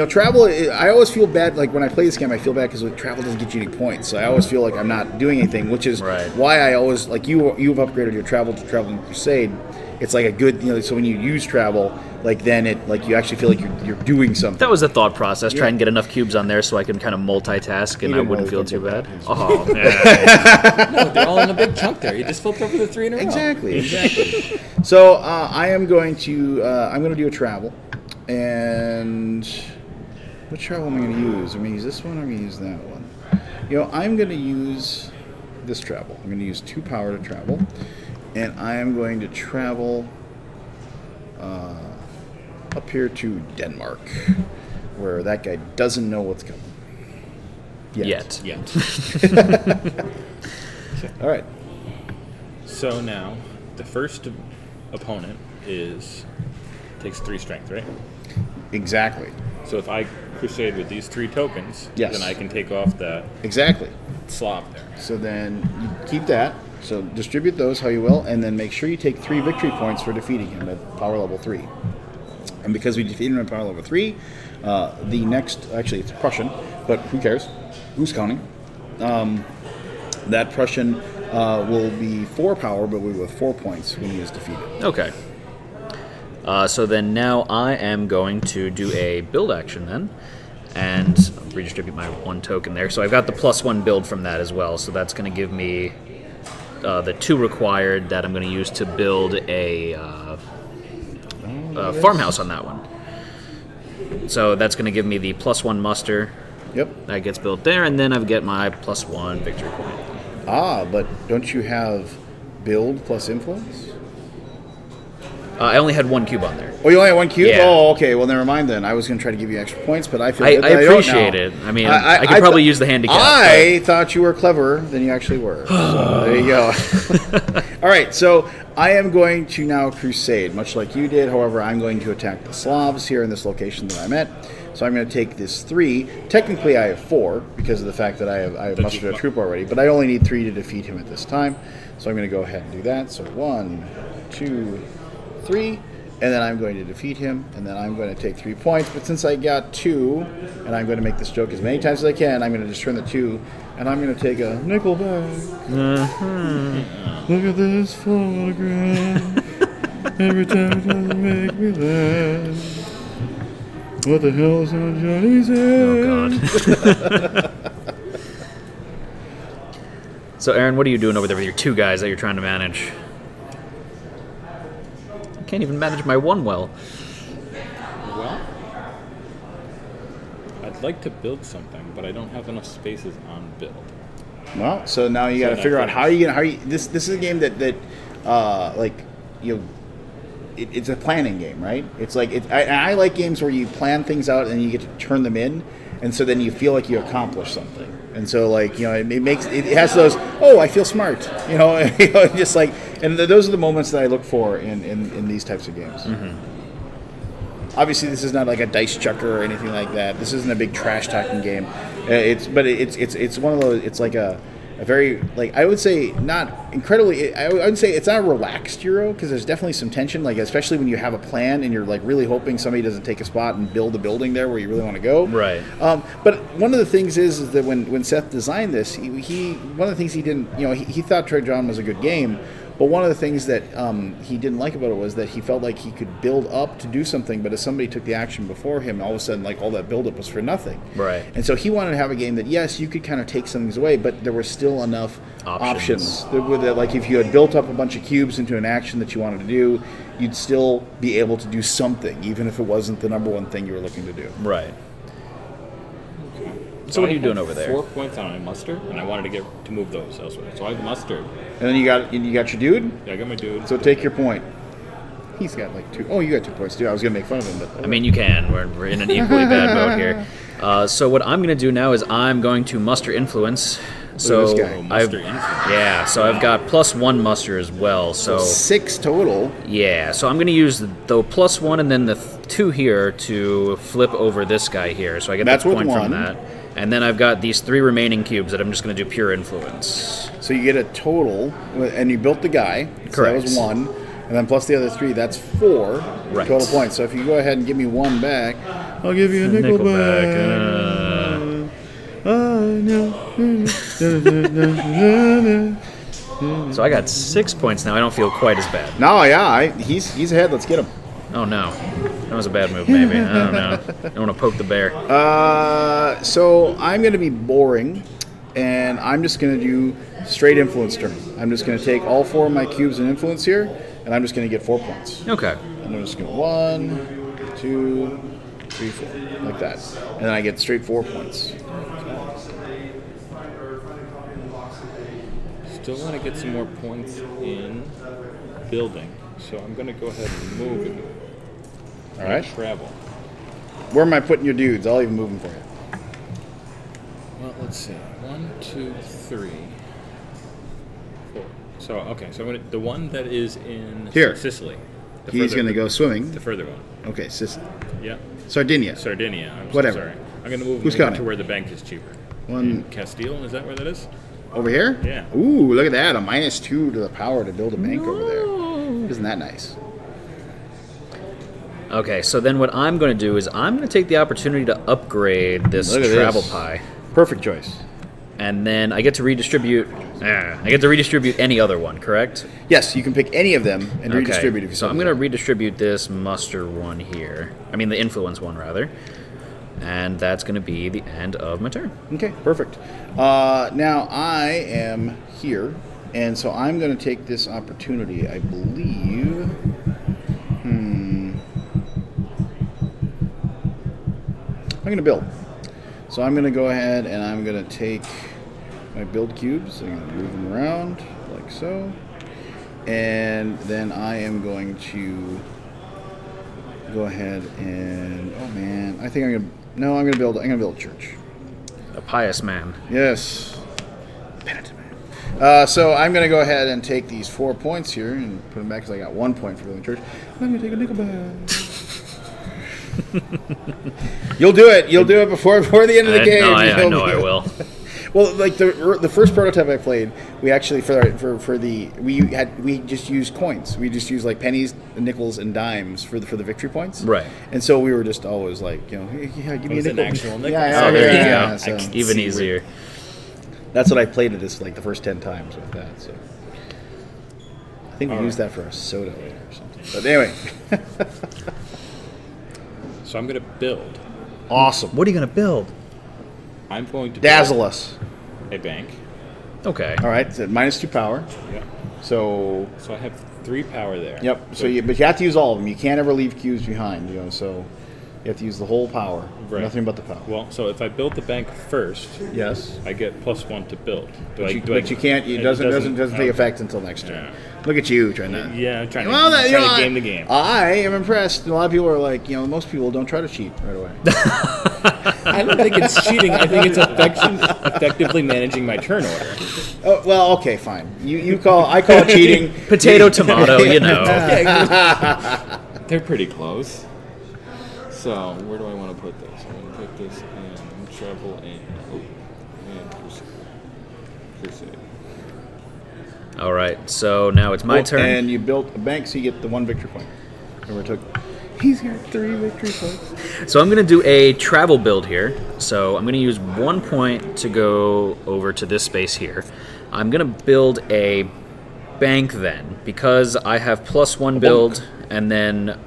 Travel, I always feel bad. Like when I play this game, I feel bad because travel doesn't get you any points. So I always feel like I'm not doing anything, which is why I always, you've upgraded your travel to Traveling Crusade. It's like a good, so when you use travel, then you actually feel like you're doing something. That was the thought process. Try and get enough cubes on there so I can kind of multitask and I wouldn't feel too bad. Oh, man. No, they're all in a big chunk there. You just flipped over the 3 in a row. Exactly. So I am going to do a travel. And what travel am I going to use? I'm going to use this one, or I'm going to use that one? I'm going to use this travel. I'm going to use 2 power to travel. And I am going to travel up here to Denmark, where that guy doesn't know what's coming. Yet. All right. So now, the first opponent takes 3 strength, right? Exactly. So if I crusade with these 3 tokens, yes, then I can take off that Slav there. So then you keep that. So distribute those how you will, and then make sure you take 3 victory points for defeating him at power level 3. And because we defeated him at power level 3, the next, actually it's Prussian, but who cares? Who's counting? That Prussian will be 4 power, but will be with 4 points when he is defeated. Okay. So then now I am going to do a build action then, and redistribute my 1 token there. So I've got the +1 build from that as well, so that's going to give me the 2 required that I'm going to use to build a farmhouse on that one. So that's going to give me the +1 muster. Yep. That gets built there, and then I get my +1 victory point. But don't you have build plus influence? I only had 1 cube on there. Oh, you only had 1 cube? Yeah. Oh, okay. Well, never mind then. I was going to try to give you extra points, but I feel I appreciate it. I mean, I could probably use the handicap. I thought you were cleverer than you actually were. So there you go. All right, so I am going to now crusade, much like you did. However, I'm going to attack the Slavs here in this location that I'm at. So I'm going to take this 3. Technically, I have 4 because of the fact that I have mustered a troop already, but I only need 3 to defeat him at this time. So I'm going to go ahead and do that. So 1, 2, 3, and then I'm going to defeat him, and then I'm going to take 3 points. But since I got 2, and I'm going to make this joke as many times as I can, I'm going to just turn the 2, and I'm going to take a nickel back. Look at this photograph. Every time it doesn't make me laugh. What the hell is on Johnny's head? Oh, God. So, Aaron, what are you doing over there with your 2 guys that you're trying to manage? I can't even manage my 1 well. Well, I'd like to build something, but I don't have enough spaces on build. Well, so now you got to figure out how you this is a game that like, you know, it's a planning game, right? It's like I like games where you plan things out and you get to turn them in, and so then you feel like you accomplished something. And so, like, you know, it has those, oh, I feel smart, you know, just like, and those are the moments that I look for in these types of games. Mm-hmm. Obviously, this is not like a dice chucker or anything like that. This isn't a big trash talking game. It's one of those. It's like a very, like, I would say not incredibly. I would say it's not a relaxed Euro because there's definitely some tension. Like, especially when you have a plan and you're like really hoping somebody doesn't take a spot and build a building there where you really want to go. Right. But one of the things is that when Seth designed this, he one of the things he didn't, you know, he thought Trade John was a good game. But one of the things that he didn't like about it was that he felt like he could build up to do something, but if somebody took the action before him, all of a sudden, like, all that build-up was for nothing. Right. And so he wanted to have a game that, yes, you could kind of take some things away, but there were still enough options. Like, if you had built up a bunch of cubes into an action that you wanted to do, you'd still be able to do something, even if it wasn't the number one thing you were looking to do. Right. So what are you doing over there? 4 points on my muster, and I wanted to move those elsewhere. So I have mustered. And then you got your dude? Yeah, I got my dude. So take your point. He's got like 2. Oh, you got 2 points too. I was going to make fun of him, but... I mean, you can. We're in an equally bad mode here. So what I'm going to do now is I'm going to muster influence. So this guy. Muster influence. Yeah, so I've got +1 muster as well. So 6 total. Yeah, so I'm going to use the +1 and then the 2 here to flip over this guy here. So I get that point from that. And then I've got these 3 remaining cubes that I'm just going to do pure influence. So you get a total, and you built the guy. Correct. So that was 1. And then plus the other 3, that's 4 right. Total points. So if you go ahead and give me 1 back, I'll give you a nickel back. So I got 6 points now. I don't feel quite as bad. No, yeah, he's ahead. Let's get him. Oh no, that was a bad move. Maybe I don't know. I don't want to poke the bear. So I'm going to be boring, and I'm just going to do straight influence turn. I'm just going to take all 4 of my cubes and influence here, and I'm just going to get 4 points. Okay. And I'm just going 1, 2, 3, 4, like that, and then I get straight 4 points. Still want to get some more points in building, so I'm going to go ahead and move it. All right. Travel. Where am I putting your dudes? I'll even move them for you. Well, let's see. 1, 2, 3, 4. So okay, so I'm gonna, the one that is in Sicily. He's going to go swimming. The further one. Okay, Sicily. Yeah. Sardinia. Sardinia. I'm Whatever. So sorry. I'm going to move Who's him counting? to where the bank is cheaper. One. Castile, is that where that is? Over here? Yeah. Ooh, look at that. A -2 to the power to build a bank over there. Isn't that nice? Okay, so then what I'm going to do is I'm going to take the opportunity to upgrade this travel pie. Perfect choice. And then I get to redistribute. I get to redistribute any other one, correct? Yes, you can pick any of them and redistribute if you so I'm going to redistribute this muster one here. I mean the influence one, rather. And that's going to be the end of my turn. Okay, perfect. Now I am here, and so I'm going to take this opportunity, I believe. I'm going to build. So I'm going to go ahead and I'm going to take my build cubes. I'm going to move them around like so. And then I am going to go ahead and, oh man, I think I'm going to, no, I'm going to build a church. A pious man. Yes. Penitent man. So I'm going to go ahead and take these 4 points here and put them back because I got 1 point for building a church. And I'm going to take a nickel back. You'll do it. You'll do it before the end of the game. No, I know I will. Well, like the first prototype I played, we actually we just used coins. We just used like pennies, nickels, and dimes for the victory points. Right. And so we were just always like, give me a nickel. An actual nickel. Oh, there you go. So Even easier. that's what I played at this like the first 10 times with that. So I think we used that for our soda later or something. But anyway, So I'm going to build. awesome. What are you going to build? I'm going to Dazzle build us. a bank. Okay. All right, so -2 power. Yeah. So So I have 3 power there. yep. So but you have to use all of them. You can't ever leave cubes behind. So you have to use the whole power. Right. Nothing but the power. Well, so if I build the bank first, Yes. I get +1 to build. But you can't. It doesn't take effect until next turn. Yeah. Look at you trying to. Yeah, I'm trying Well, to game the game. I am impressed. A lot of people are like, most people don't try to cheat right away. I don't think it's cheating. I think it's effectively managing my turn order. Oh well, okay, fine. I call it cheating. Potato, tomato, They're pretty close. So where do I want to put this? I'm going to put this in Travel and Crusade. All right. So now it's my turn. And you built a bank, so you get the 1 victory point. He's got 3 victory points. So I'm going to do a travel build here. So I'm going to use 1 point to go over to this space here. I'm going to build a bank then, because I have +1 build, and then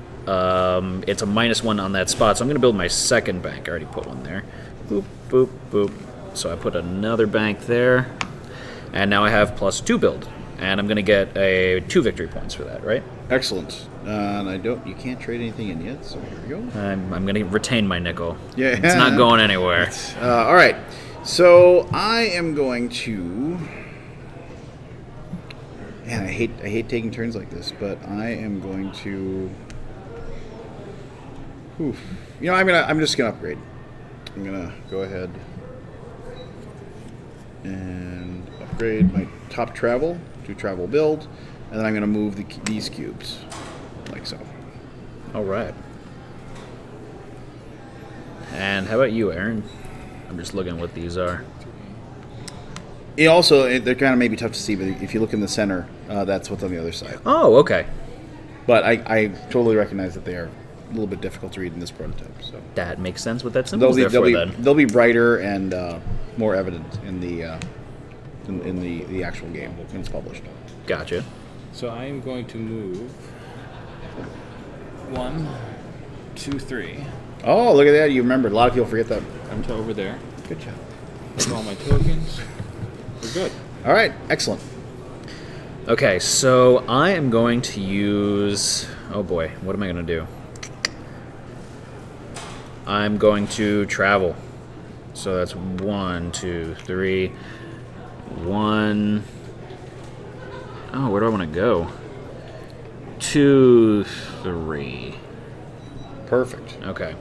it's a -1 on that spot. So I'm going to build my second bank. I already put one there. Boop, boop, boop. So I put another bank there. And now I have +2 build. And I'm going to get 2 victory points for that, right? Excellent. And you can't trade anything in yet, so here we go. I'm going to retain my nickel. Yeah. It's not going anywhere. All right. So I am going to. Man, I hate taking turns like this, but I am going to. Oof. I'm just gonna upgrade. I'm gonna go ahead and upgrade my top travel to travel build, and then I'm gonna move these cubes like so. All right. And how about you, Aaron? I'm just looking at what these are. They're kind of maybe tough to see, but if you look in the center, that's what's on the other side. Oh, okay. But I totally recognize that they are a little bit difficult to read in this prototype. So That makes sense what that symbol's there for then. they'll be brighter and more evident in the actual game when it's published. Gotcha. So I am going to move 1, 2, 3 Oh, look at that! You remembered. A lot of people forget that. to over there. Good job. With all my tokens. We're good. All right, excellent. Okay, so I am going to use... Oh boy, what am I going to do? I'm going to travel. So that's 1, 2, 3. 1... Oh, where do I want to go? 2, 3. Perfect. Okay.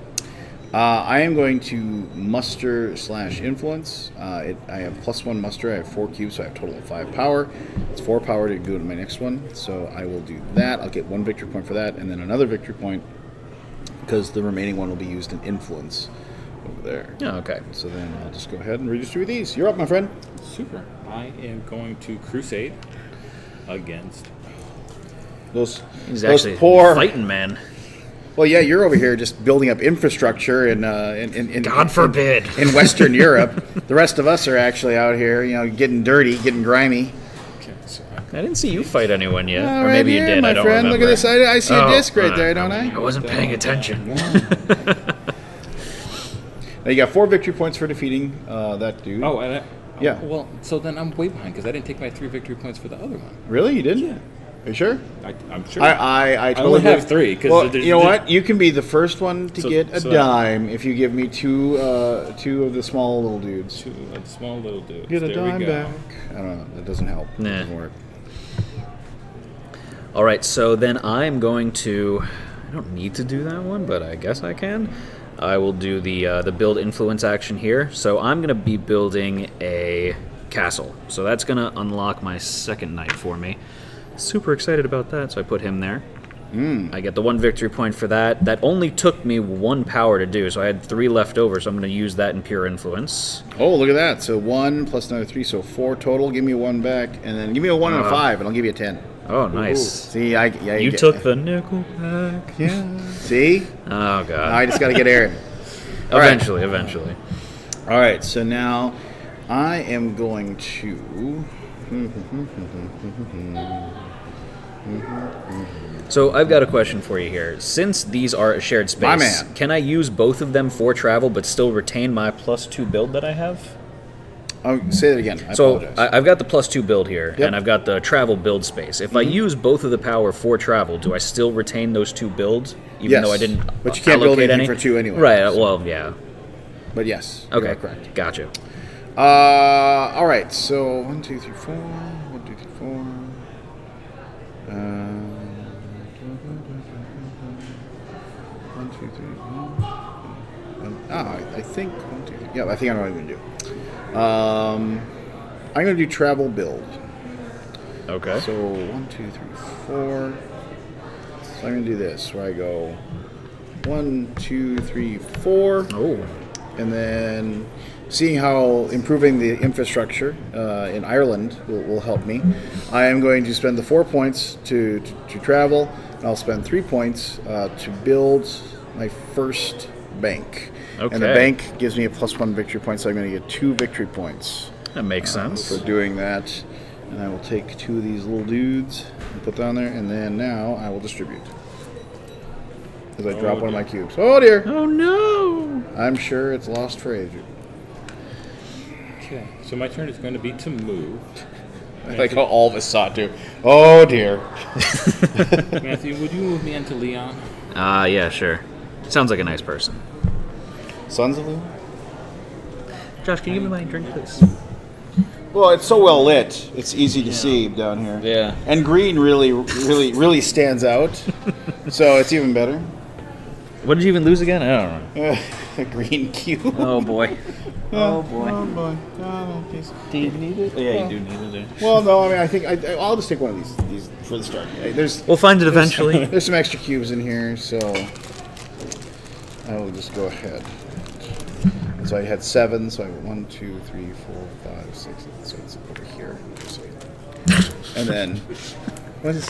I am going to muster/influence. I have +1 muster. I have 4 cubes, so I have a total of 5 power. It's 4 power to go to my next one, so I will do that. I'll get 1 victory point for that, and then another victory point because the remaining one will be used in influence over there. Oh, okay. So then I'll just go ahead and redistribute these. You're up, my friend. Super. I am going to Crusade against... Those He's those actually poor fighting, man. Well, yeah, you're over here just building up infrastructure in God forbid. in Western Europe. The rest of us are actually out here, getting dirty, getting grimy. Okay, so I didn't see you fight anyone yet. All Or right maybe here, you did, my I don't friend. remember. Look at this. I see a disc right there, don't I I? wasn't paying attention. Now you got 4 victory points for defeating that dude. Oh, and Yeah. Well, so then I'm way behind because I didn't take my 3 victory points for the other one. Really? You didn't? Yeah. Are you sure? I'm sure. I totally only have believe- 3 because Well, you know what? You can be the first one to get a so- dime if you give me two of the small little dudes. 2 small little dudes. Get a there dime we go. back. I don't know. That doesn't help. That Nah. doesn't work. All right, so then I'm going to... I don't need to do that one, but I guess I can. I will do the build influence action here. So I'm going to be building a castle. So that's going to unlock my second knight for me. Super excited about that, so I put him there. I get the 1 victory point for that. That only took me 1 power to do, so I had 3 left over, so I'm going to use that in pure influence. Oh, look at that. So 1 plus another 3, so 4 total. Give me a 1 back, and then give me a 1 and a 5, and I'll give you a 10. Oh, nice. See, you took the nickel back. Yeah. See? Oh, God. I just got to get Aaron. Eventually. All right, so now I am going to... So I've got a question for you here. Since these are a shared space, My man. can I use both of them for travel but still retain my +2 build that I have? Oh, say that again. I apologize. I've got the +2 build here, Yep. and I've got the travel build space. If I use both of the power for travel, do I still retain those 2 builds, even Yes, though I didn't but you can't build allocate anything any? for 2 anyway. Right, well, yeah. But yes, you Okay, are correct. Gotcha. All right, so 1, 2, 3, 4. 1, 2, 3, 4. 1, 2, 3, 4. I think 1, 2, 3. Yeah, I think I know what I'm going to do. I'm going to do travel build. Okay. So 1, 2, 3, 4. So I'm going to do this, where I go 1, 2, 3, 4. Oh. And then seeing how improving the infrastructure in Ireland will help me, I am going to spend the 4 points to travel, and I'll spend 3 points to build my first bank. Okay. And the bank gives me a +1 victory point, so I'm going to get 2 victory points That makes sense. for doing that. And I will take 2 of these little dudes and put down there, and then now I will distribute. As I drop one of my cubes. Oh dear! Oh, no! I'm sure it's lost for ages. Okay, so my turn is going to be to move. I like how all of us saw it too. Oh dear. Matthew, would you move me into Leon? Yeah, sure. Sounds like a nice person. Sons of Leon? Josh, can you give me my drink, please? Well, it's so well lit. It's easy to see down here. Yeah. And green really stands out. So it's even better. What did you even lose again? I don't know. A green cube. Oh, boy. Oh boy. Oh boy. Oh, geez. Do you need it? Yeah, you do need it. Well, no, I mean, I think I'll just take one of these for the start. We'll find it eventually. There's some extra cubes in here, so I will just go ahead. So I had 7, so I went 1, 2, 3, 4, 5, 6. So it's over here. And then, what is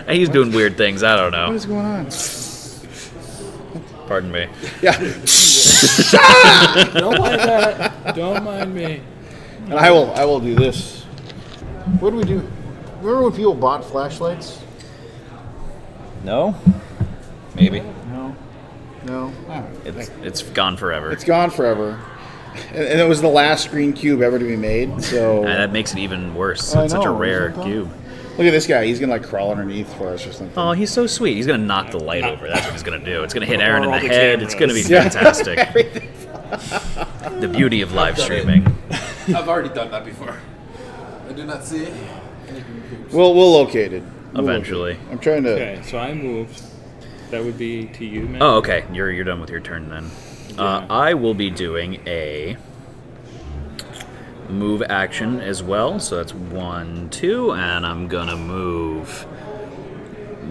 He's doing weird things. I don't know. going on? Pardon me. Yeah. Don't mind that. Don't mind me. And I will do this. What do we do? Remember when people bought flashlights? No? Maybe. No. It's gone forever. It's gone forever. And it was the last green cube ever to be made, so... And that makes it even worse. I It's such a know, rare isn't it? cube. Look at this guy. He's going to, crawl underneath for us or something. Oh, he's so sweet. He's going to knock the light over. That's what he's going to do. It's going to hit Aaron in Or the all the head. It's going to be cameras. fantastic. The beauty of live streaming. I've already done that before. I do not see any green cubes. We'll locate it. Eventually. I'm trying to... Okay, so I moved. That would be to you, Matt. Oh, okay. You're done with your turn then. Yeah. I will be doing a move action as well. So that's 1, 2, and I'm gonna move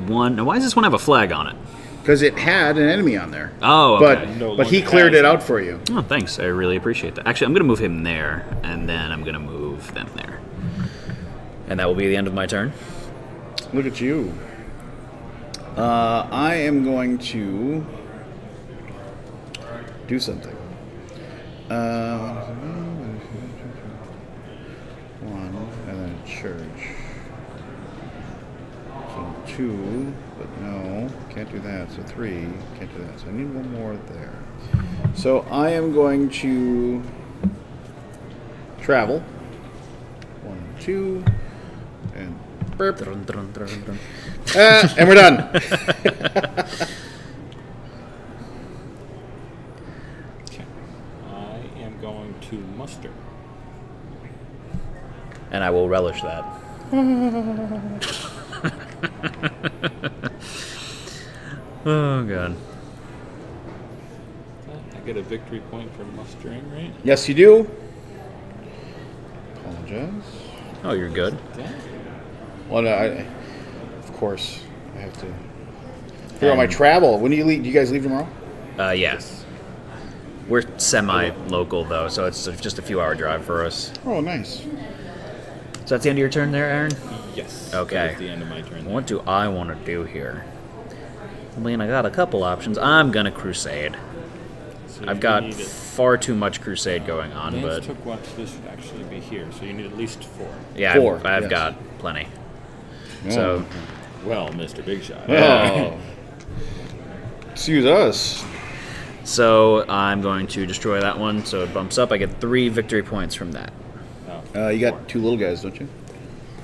1. Now, why does this one have a flag on it? Because it had an enemy on there. Oh, okay. But he cleared it out for you. Oh, thanks. I really appreciate that. Actually, I'm gonna move him there, and then I'm gonna move them there, and that will be the end of my turn. Look at you. I am going to do something. 1, and then a church. So 2, but no, can't do that. So 3, can't do that. So I need one more there. So I am going to travel. 1, 2, and burp. And we're done. Okay. I am going to muster. And I will relish that. Oh, God. I get a victory point for mustering, right? Yes, you do. Apologize. Oh, you're good. Okay. Well, no, of course, I have to Here on my travel. When do you leave? Do you guys leave tomorrow? Yes. We're semi-local, though, so it's just a few-hour drive for us. Oh, nice. So that's the end of your turn there, Aaron? Yes. Okay. That is the end of my turn. What do I want to do here? I mean, I got a couple options. I'm going to Crusade. So I've got far too much Crusade going on, but... took what? This should actually be here, so you need at least 4. Yeah, Four, I've yes. got plenty. Oh. So, Well, Mr. Big Shot. Oh. Excuse us. so I'm going to destroy that one, so it bumps up. I get 3 victory points from that. You got 2 little guys, don't you?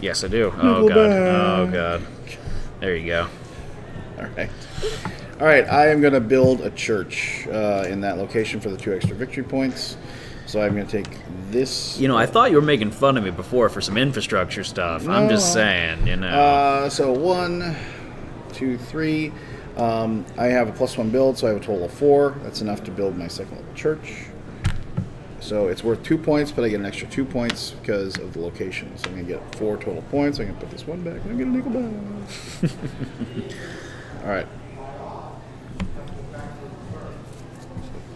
Yes, I do. Oh, God. Oh, God. There you go. All right. All right, I am going to build a church in that location for the 2 extra victory points. So I'm going to take this. You know, I thought you were making fun of me before for some infrastructure stuff. I'm just saying, you know. So 1, 2, 3. I have a +1 build, so I have a total of 4. That's enough to build my second level church. So it's worth 2 points, but I get an extra 2 points because of the location. So I'm going to get 4 total points. I'm going to put this one back, and I'm going to nickel back. All right.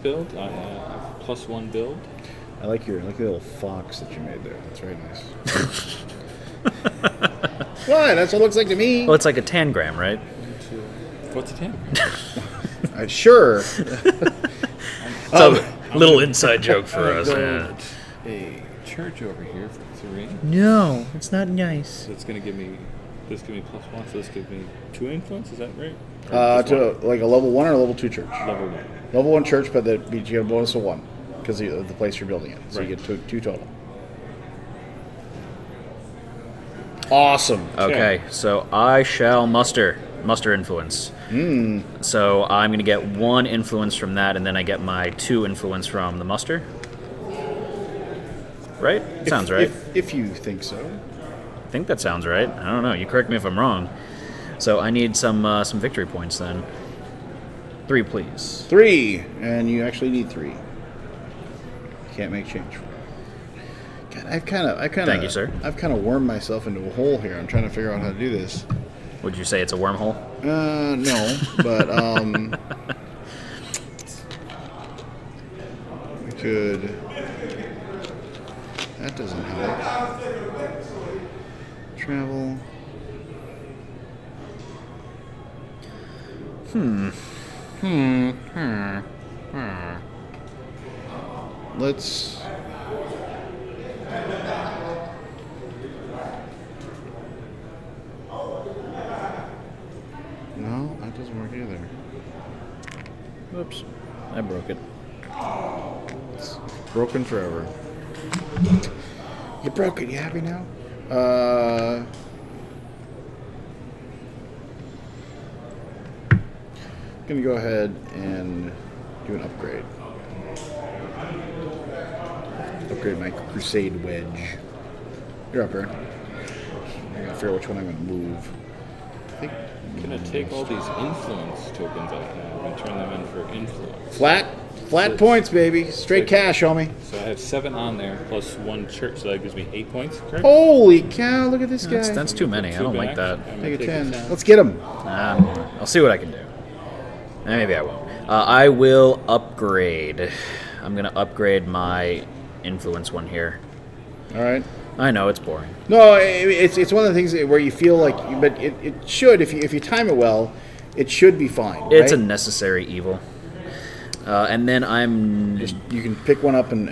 Build. I have +1 build. I like your little fox that you made there. That's very nice. What? That's what it looks like to me. Well, it's like a tangram, right? What's a 10? Sure. So, little inside joke for us. Yeah. A church over here for 3. No, it's not nice. So it's going to give me. This give me +1, so this gives me 2 influence. Is that right? To like a level 1 or a level 2 church. Level 1. Level 1 church, but you get a bonus of 1 because of the place you're building it. So you Right. get 2 total. Awesome. Okay, so I shall muster influence. So I'm going to get 1 influence from that, and then I get my 2 influence from the muster. Right? Sounds right. If you think so. I think that sounds right. I don't know. You correct me if I'm wrong. So I need some victory points then. 3, please. 3, and you actually need 3. Can't make change. God, I've kind of. Thank you, sir. I've kind of wormed myself into a hole here. I'm trying to figure out how to do this. Would you say it's a wormhole? No, but we could. That doesn't help. Travel. Let's. No, that doesn't work either. Oops. I broke it. It's broken forever. You broke it. You happy now? Gonna go ahead and do an upgrade. Upgrade my Crusade Wedge. You're up here. I gotta figure out which one I'm gonna move. I think I'm going to take all these influence tokens I have and turn them in for influence. flat points, baby. Straight cash, homie. So I have 7 on there plus 1 church, so that gives me 8 points, correct? Holy cow! Look at this guy. That's too many. I don't like that. Take a 10. Let's get him. I'll see what I can do. Maybe I won't. I will upgrade. I'm going to upgrade my influence one here. All right. I know, it's boring. No, it's one of the things where you feel like, but it should, if you time it well, it should be fine. It's a right? necessary evil. And then I'm... You can pick one up and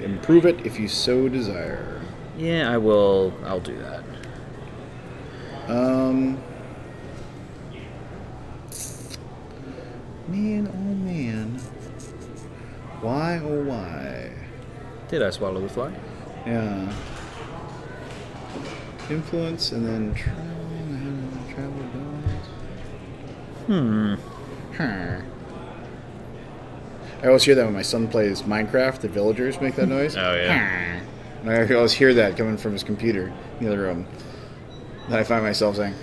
improve it if you so desire. Yeah, I will. I'll do that. Man, oh man. Why, oh why? Did I swallow the fly? Yeah. Influence and then travel dogs. I always hear that when my son plays Minecraft. The villagers make that noise. Oh, yeah. And I always hear that coming from his computer in the other room. Then I find myself saying,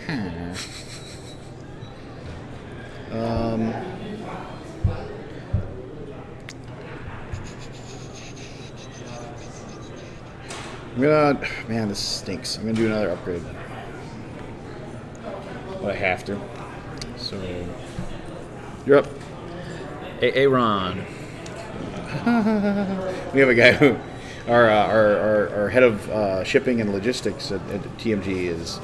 I'm gonna, man, this stinks. I'm gonna do another upgrade. But I have to. So you're up. Aaron. We have a guy who, our head of shipping and logistics at TMG is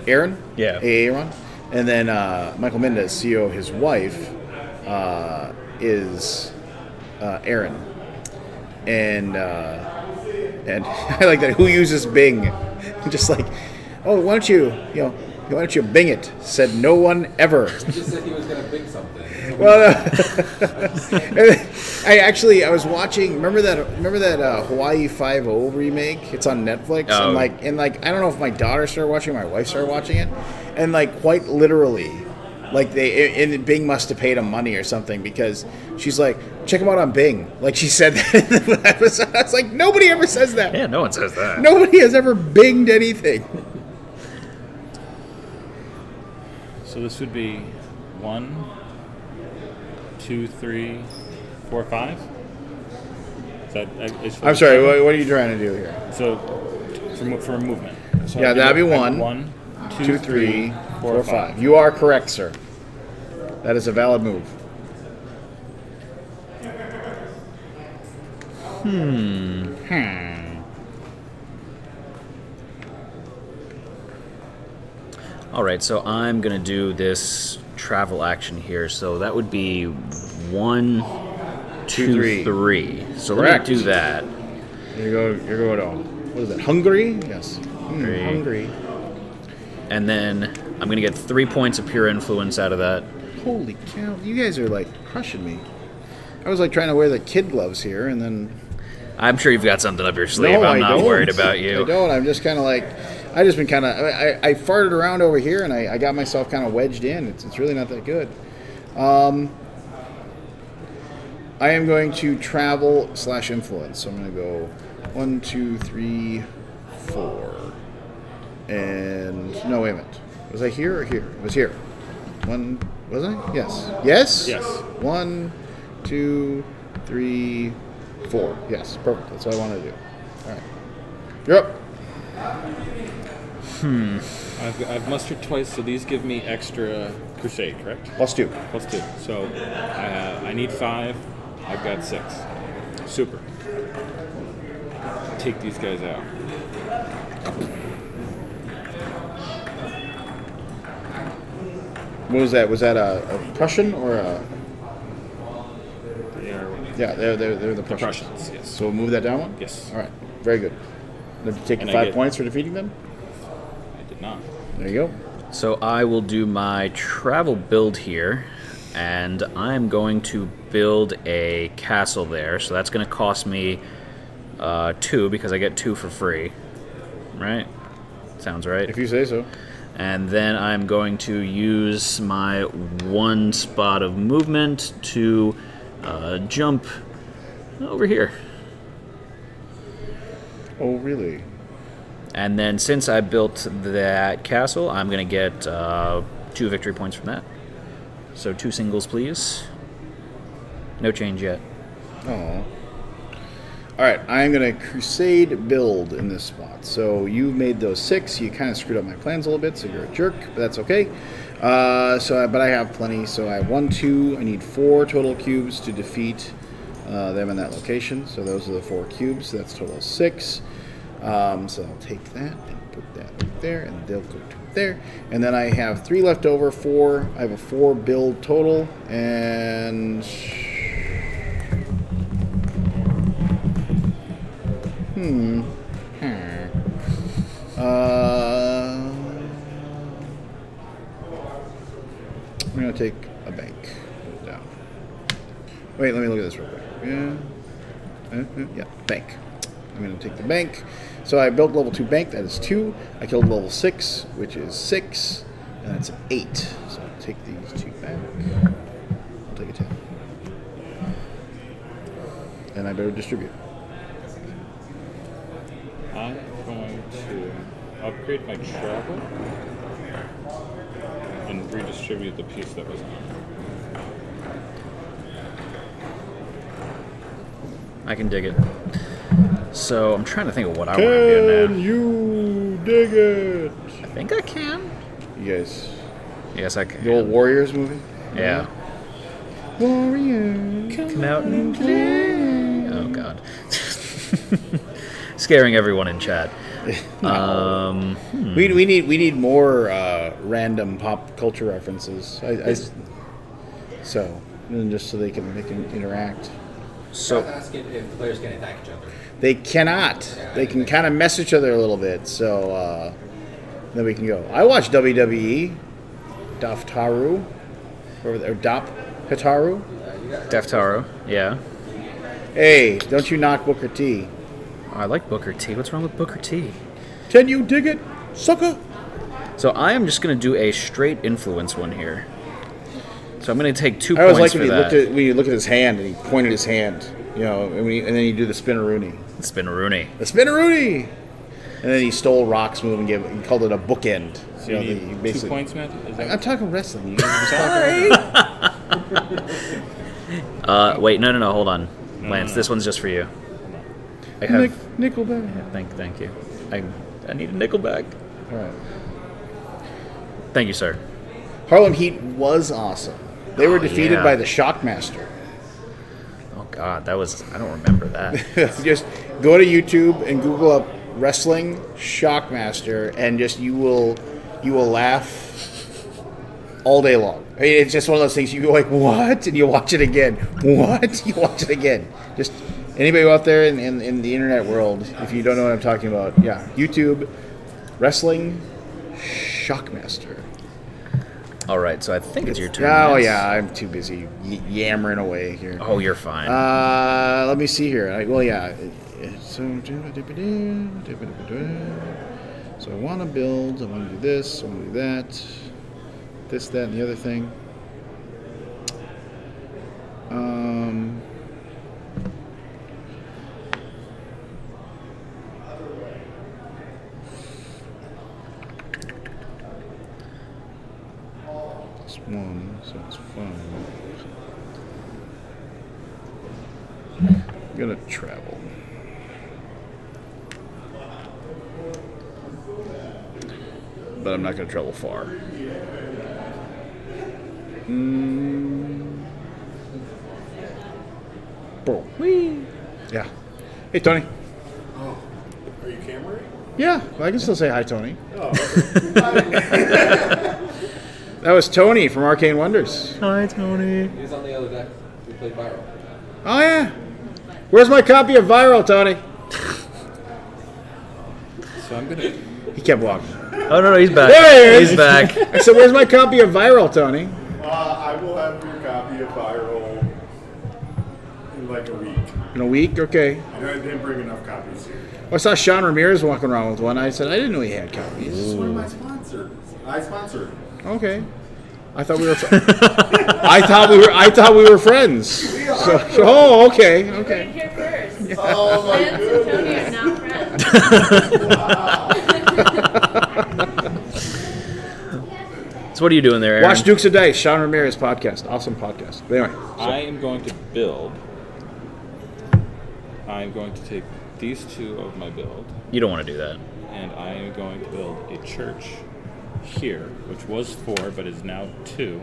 Aaron. Yeah. Aaron. And then Michael Mendez, CEO, his wife, is Aaron. And I like that. Who uses Bing? Just like, oh, why don't you Bing it? Said no one ever. He just said he was going to big something. Well, I was watching. Remember that Hawaii 5-0 remake? It's on Netflix, Oh. and I don't know if my daughter started watching it, my wife started watching it, and quite literally, and Bing must have paid him money or something because she's like, check him out on Bing. Like she said that in the episode. I was like, nobody ever says that. Yeah, no one says that. Nobody has ever Binged anything. So this would be 1, 2, 3, 4, 5. Is that? I'm sorry. What are you trying to do here? So for movement. So Yeah, that'd be 1, 1, 2, 3, 4, 5. You are correct, sir. That is a valid move. All right, so I'm gonna do this travel action here. So that would be 1, 2, 3. So Correct. let me do that. You're going to, what is that, Hungary? Yes. Hungary. Hungary. And then I'm gonna get 3 points of pure influence out of that. Holy cow, you guys are crushing me. I was trying to wear the kid gloves here, and then... I'm sure you've got something up your sleeve. No, I'm I not don't. worried about you. I don't. I'm just kind of I farted around over here, and I got myself kind of wedged in. It's really not that good. I am going to travel / influence. So I'm going to go 1, 2, 3, 4. And no, wait a minute. Was I here or here? It was here. 1, was I? Yes. Yes? Yes. 1, 2, 3, 4. Yes, perfect. That's what I want to do. All right. You're up. I've mustered twice, so these give me extra crusade, correct? +2. +2. So I need 5. I've got 6. Super. Take these guys out. What was that? Was that a Prussian or a... They are Yeah, they're the Prussians. Prussians, yes. So we'll move that down one? Yes. All right. Very good. Have you taken And I 5 get- points for defeating them? I did not. There you go. So I will do my travel build here, and I'm going to build a castle there. So that's going to cost me 2 because I get 2 for free. Right? Sounds right. If you say so. And then I'm going to use my 1 spot of movement to jump over here. Oh, really? And then since I built that castle, I'm going to get 2 victory points from that. So 2 singles, please. No change yet. Oh. All right, I'm going to crusade build in this spot. So you made those 6. You kind of screwed up my plans a little bit, so you're a jerk, but that's okay. But I have plenty. So I have 1, 2. I need 4 total cubes to defeat them in that location. So those are the 4 cubes. That's total 6. So I'll take that and put that right there, and they'll go to there. And then I have 3 left over. 4. I have a 4 build total, and I'm gonna take a bank. Put it down. Wait, let me look at this real quick. Yeah, bank. I'm gonna take the bank. So I built level 2 bank. That is 2. I killed level 6, which is 6, and that's an 8. So I'll take these 2 back. I'll take a 10. And I better distribute. I'm going to upgrade my travel and redistribute the piece that was on. I can dig it. So I'm trying to think of what I want to do now. you dig it? I think I can. You guys Yes, I can. The old Warriors movie. Yeah. Warrior, Come out and play. Oh God. Scaring everyone in chat. We need more random pop culture references. So just so they can interact. So asking if the players can attack each other. They cannot. They can kind of mess each other a little bit. So then we can go. I watch WWE. Daftaru or Dop Hitaru. Deftaro, yeah. Hey, don't you knock Booker T. I like Booker T. What's wrong with Booker T? Can you dig it, sucker? So I am just going to do a straight influence one here. So I'm going to take 2 I always points like for that. when you look at his hand and he pointed his hand, you know, and then you do the spinneroonie. Spinneroonie. The spinneroonie! And then he stole Rock's move and he called it a bookend. So you need 2 points, Matt? Is that I'm talking wrestling. You just Wait, no, hold on. Lance, this one's just for you. I have... Nickelback. Thank you. I need a Nickelback. All right. Thank you, sir. Harlem Heat was awesome. They were defeated yeah. by the Shockmaster. Oh God, that was... I don't remember that. Just go to YouTube and Google up wrestling Shockmaster, and just you will laugh all day long. I mean, it's just one of those things you go like, what? And you watch it again. What? You watch it again. Just anybody out there in the internet world, if you don't know what I'm talking about, yeah, YouTube wrestling Shockmaster. All right, so I think it's your turn. Oh Lance. yeah, I'm too busy yammering away here. Oh, you're fine. Let me see here. Well, yeah. So I want to build. I want to do this. I want to do that. This, that, and the other thing. It's 1, so it's 5. I'm gonna travel. But I'm not gonna travel far. Boom. Whee. Yeah. Hey, Tony. Oh, are you camera? Yeah, well, I can still say hi, Tony. Oh, That was Tony from Arcane Wonders. Hi, Tony. He's on the other deck. We played Viral. Oh, yeah. Where's my copy of Viral, Tony? So I'm gonna. He kept walking. Oh no, he's back. There he is. He's back. I said, where's my copy of Viral, Tony? I will have your copy of Viral in like a week. In a week? Okay. I didn't bring enough copies here. I saw Sean Ramirez walking around with one. I said, I didn't know he had copies. This is one of my sponsors. I sponsor it. Okay. I thought we were. I thought we were friends. So, oh, okay. You heard it here first. Oh my Lance and Tony goodness. are now friends. So what are you doing there, Aaron? Watch Dukes of Dice, Sean Ramirez podcast. Awesome podcast. But anyway. I am going to build. I'm going to take these 2 of my build, You don't want to do that. and I am going to build a church here, which was 4 but is now 2.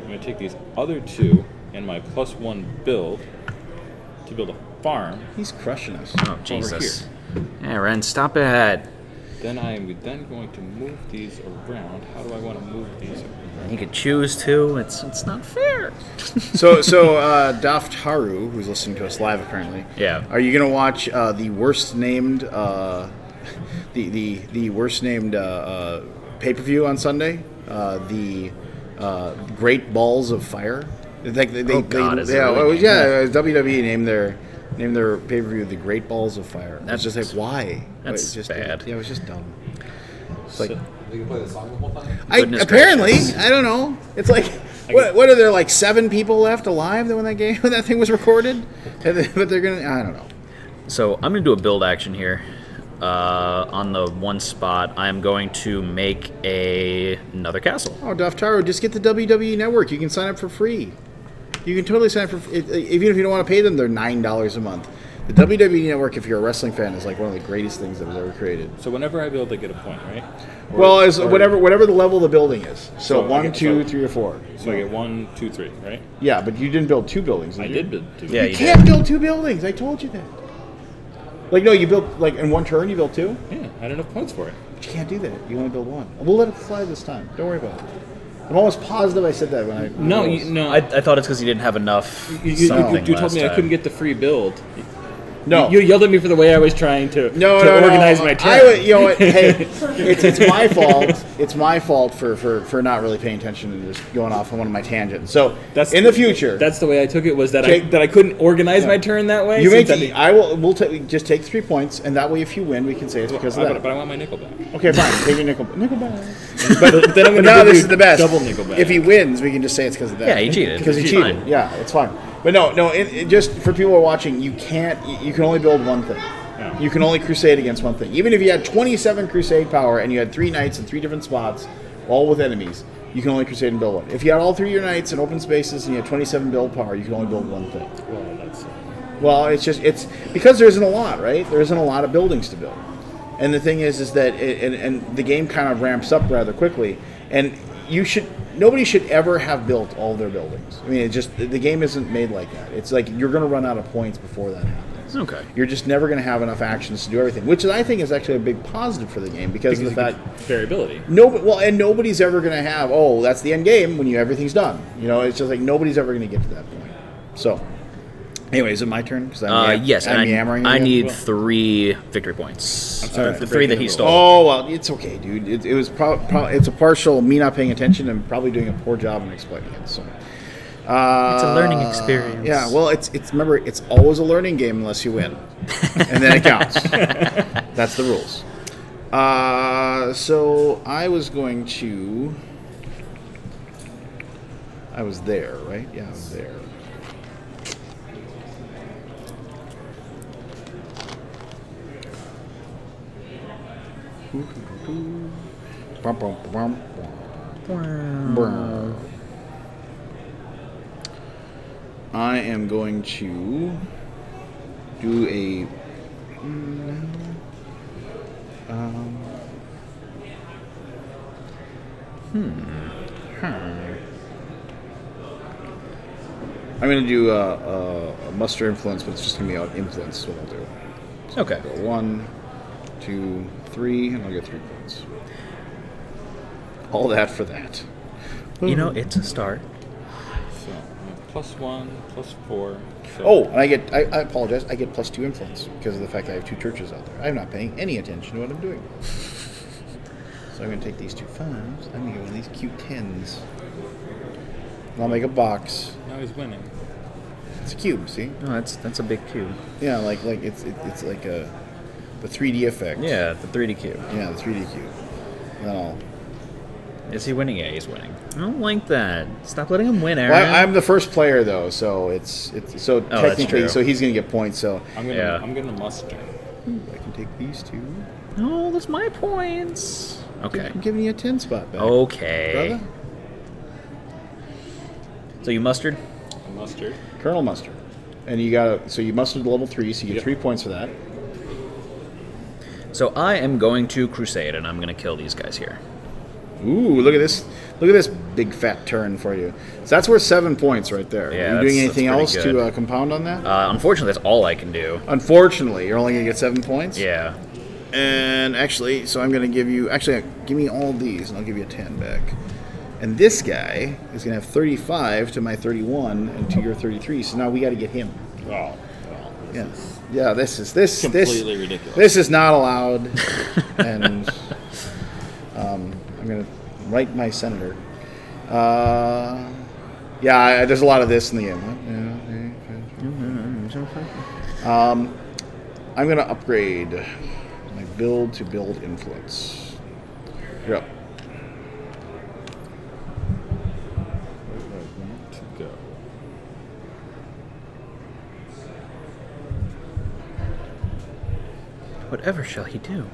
I'm going to take these other 2 and my +1 build to build a farm. He's crushing us. Oh Jesus. Aaron, stop it. Then I am going to move these around. How do I want to move these around? You could choose to. It's not fair. So Daft Haru, who's listening to us live apparently. Yeah. Are you gonna watch the worst named the worst named pay-per-view on Sunday? The Great Balls of Fire. Oh, God, is it yeah, really? WWE named their pay-per-view the Great Balls of Fire. That's just like why? That's It was just bad. Yeah, it was just dumb. It's like We can play the song the whole time? Goodness apparently gracious. I don't know. It's like what are there like 7 people left alive when that thing was recorded? But they're gonna I don't know. So I'm going to do a build action here. On the one spot, I'm going to make another castle. Oh, Daftaro, just get the WWE Network. You can sign up for free. You can totally sign up for even if you don't want to pay them. They're $9 a month. The WWE Network, if you're a wrestling fan, is like one of the greatest things that was ever created. So whenever I build, I get a point, right? Well, as whatever the level of the building is. So, So 1, 2, 3, or 4. So I get 1, 2, 3, right? Yeah, but you didn't build 2 buildings. I you? did build 2. Yeah, You can't build 2 buildings. I told you that. Like, no, you built, like, in one turn, you built 2? Yeah, I had enough points for it. But you can't do that. You only build 1. We'll let it fly this time. Don't worry about it. I'm almost positive I said that when I... No, no. I thought it's because you didn't have enough. You something told last me I time. couldn't get the free build. No. You yelled at me for the way I was trying to organize my turn. You know what? Hey, it's my fault. It's my fault for not really paying attention and just going off on one of my tangents. So in the future, that's the way I took it. Was that I couldn't organize my turn that way? You make we'll just take 3 points, and that way, if you win, we can say it's because of that. But I want my nickel back. Okay, fine. Take your nickel back. But then I'm going to now give this you is the best. double nickel back. If he wins, we can just say it's because of that. Yeah, he cheated. Because he It's cheated. fine. Yeah, it's fine. But no. It just for people who are watching, you can't. You can only build one thing. Yeah. You can only crusade against one thing. Even if you had 27 crusade power and you had 3 knights in 3 different spots, all with enemies, you can only crusade and build one. If you had all 3 of your knights in open spaces and you had 27 build power, you can only build one thing. Well, it's because there isn't a lot, right? There isn't a lot of buildings to build. And the thing is that and the game kind of ramps up rather quickly, and nobody should ever have built all their buildings. I mean, the game isn't made like that. It's like you're going to run out of points before that happens. Okay. You're just never going to have enough actions to do everything, which I think is actually a big positive for the game because of the fact variability. And nobody's ever going to have that's the end game when everything's done. You know, it's just like nobody's ever going to get to that point. So. Anyway, is it my turn? Yes, I'm and yammering I again? need 3 victory points. I'm sorry the for 3 that breaking he the stole. Oh well, it's okay, dude. It was it's a partial me not paying attention and probably doing a poor job in explaining it. So It's a learning experience. Yeah, well, it's remember it's always a learning game unless you win, and then it counts. That's the rules. So I was going to. I was there, right? Yeah, I was there. I am going to do a I'm going to do a muster influence, but it's just going to be out influence is what I'll do. So Okay. I'll go 1, 2, 3, and I'll get 3 points. All that for that. You know, it's a start. So +1, +4. So Oh, and I apologize. I get +2 influence because of the fact that I have 2 churches out there. I'm not paying any attention to what I'm doing. So I'm going to take these 2 5s. I'm going to go with these cute 10s. And I'll make a box. now he's winning. It's a cube, see? Oh, that's a big cube. Yeah, like it's like the 3D effect. Yeah, the 3D cube. Yeah, the 3D cube. And then I'll. Is he winning? Yeah, he's winning. I don't like that. Stop letting him win, Aaron. Well, I'm the first player though, so it's so that's technically, true. so he's gonna get points. So I'm gonna muster. I can take these 2. No, that's my points. Okay. I'm giving you a 10 spot back. Okay. Brother. So you mustered? A mustard. Colonel Mustard. And you mustered level 3, so you get 3 points for that. So I am going to crusade, and I'm going to kill these guys here. Ooh, look at this! Look at this big fat turn for you. So that's worth 7 points right there. Yeah, Are you doing that's anything pretty else good. to compound on that? Unfortunately, that's all I can do. Unfortunately, you're only gonna get 7 points. Yeah. And actually, so I'm gonna give you give me all these, and I'll give you a 10 back. And this guy is gonna have 35 to my 31 and to your 33. So now we got to get him. Oh, well, Yeah, this is completely ridiculous. This is not allowed, and I'm gonna write my senator. Yeah, there's a lot of this in the game. I'm gonna upgrade my build to build influence. You're up. Where do I want to go? Whatever shall he do?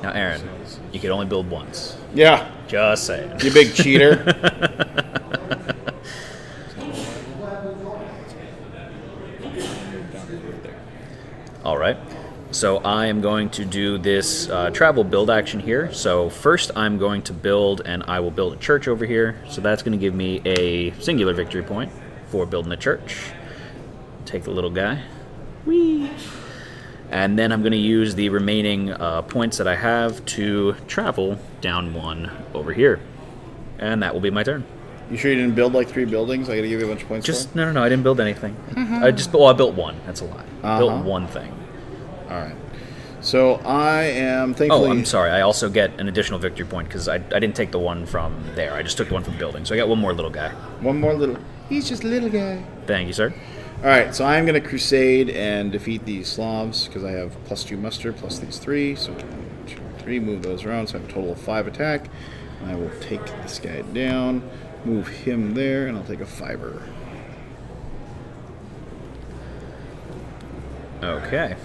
Now, Aaron, you can only build once. Yeah, Just saying. you big cheater. move down over there. All right. So I am going to do this travel build action here. So first I'm going to build, and I will build a church over here. So that's going to give me a singular victory point for building a church. Take the little guy. Whee! And then I'm going to use the remaining points that I have to travel down one over here. And that will be my turn. You sure you didn't build like 3 buildings? I got to give you a bunch of points for? No, I didn't build anything. I built one. That's a lie. Built one thing. All right. So I am thankfully... Oh, I'm sorry. I also get an additional victory point because I didn't take the one from there. I just took the one from building. So I got one more little guy. One more little... He's just a little guy. Thank you, sir. All right, so I'm going to crusade and defeat these Slavs because I have +2 muster plus these 3. So 1, 2, 3, move those around. So I have a total of 5 attack. And I will take this guy down, move him there, and I'll take a 5-er. Okay.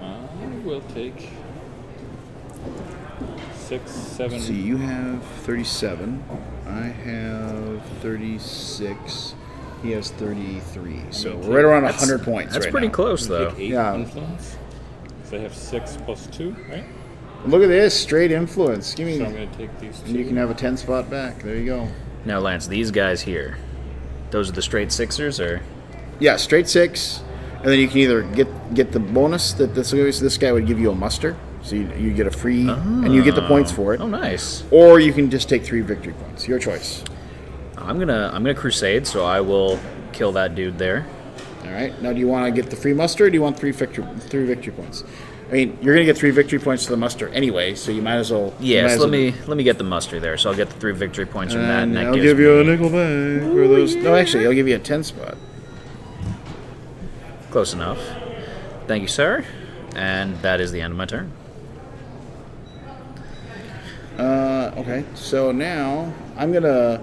I will take 6, 7. See, you have 37. I have 36. He has 33. So we're right around 100 points. That's right pretty now. close, though. Take 8 Yeah. influence. So I have 6 plus 2, right? Look at this, straight influence. Give me, So I'm going to take these 2. and you can have a 10 spot back. There you go. Now, Lance, these guys here, those are the straight sixers, or? Yeah, straight 6, and then you can either get the bonus that this guy would give you a muster, so you get a free, and you get the points for it. Oh, nice. Or you can just take 3 victory points. Your choice. I'm gonna crusade, so I will kill that dude there. All right. Now, do you want to get the free muster, or do you want 3 victory points? I mean, you're gonna get 3 victory points to the muster anyway, so you might as well. Yes, let me get the muster there. So I'll get the 3 victory points from that, and that I'll gives give you a me nickel back for those. No, actually, I'll give you a 10 spot. close enough. Thank you, sir. And that is the end of my turn. Okay. So now I'm gonna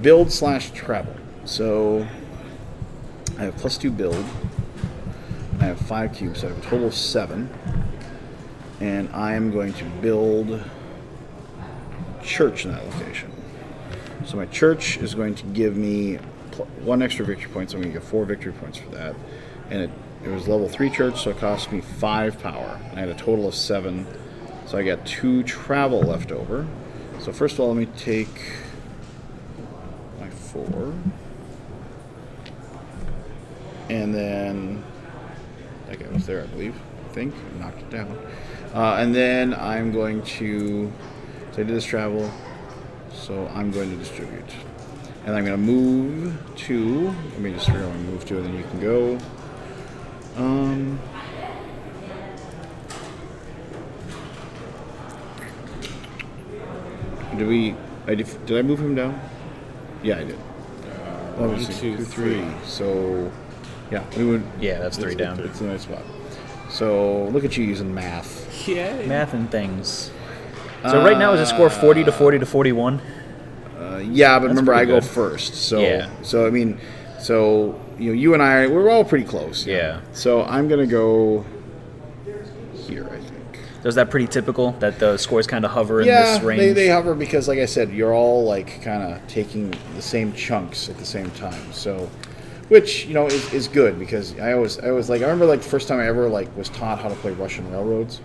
build/travel. So I have +2 build. I have 5 cubes, so I have a total of 7. And I am going to build church in that location. So my church is going to give me 1 extra victory point, so I'm going to get 4 victory points for that. And it was level 3 church, so it cost me 5 power. I had a total of 7, so I got 2 travel left over. So first of all, let me take my 4. And then... that guy was there, I believe. I think. I knocked it down. And then I'm going to... so I did this travel. So I'm going to distribute. And I'm going to move to... let me just figure out where I'm going to move to, and then you can go. Did I move him down? Yeah, I did. 1, 2, 3. So... yeah, we would... yeah, that's 3 down. It's a nice spot. So look at you using math. Yay. Math and things. So right now is the score 40 to 40 to 41? Yeah, but remember I pretty go good. first. So Yeah. So I mean, so you and I, we're all pretty close. Yeah. So I'm gonna go here, I think. So is that pretty typical, that the scores kind of hover in this range? Yeah, they hover because, like I said, you're all like kind of taking the same chunks at the same time. So, which is good because I always like, I remember like the first time I ever like was taught how to play Russian railroads.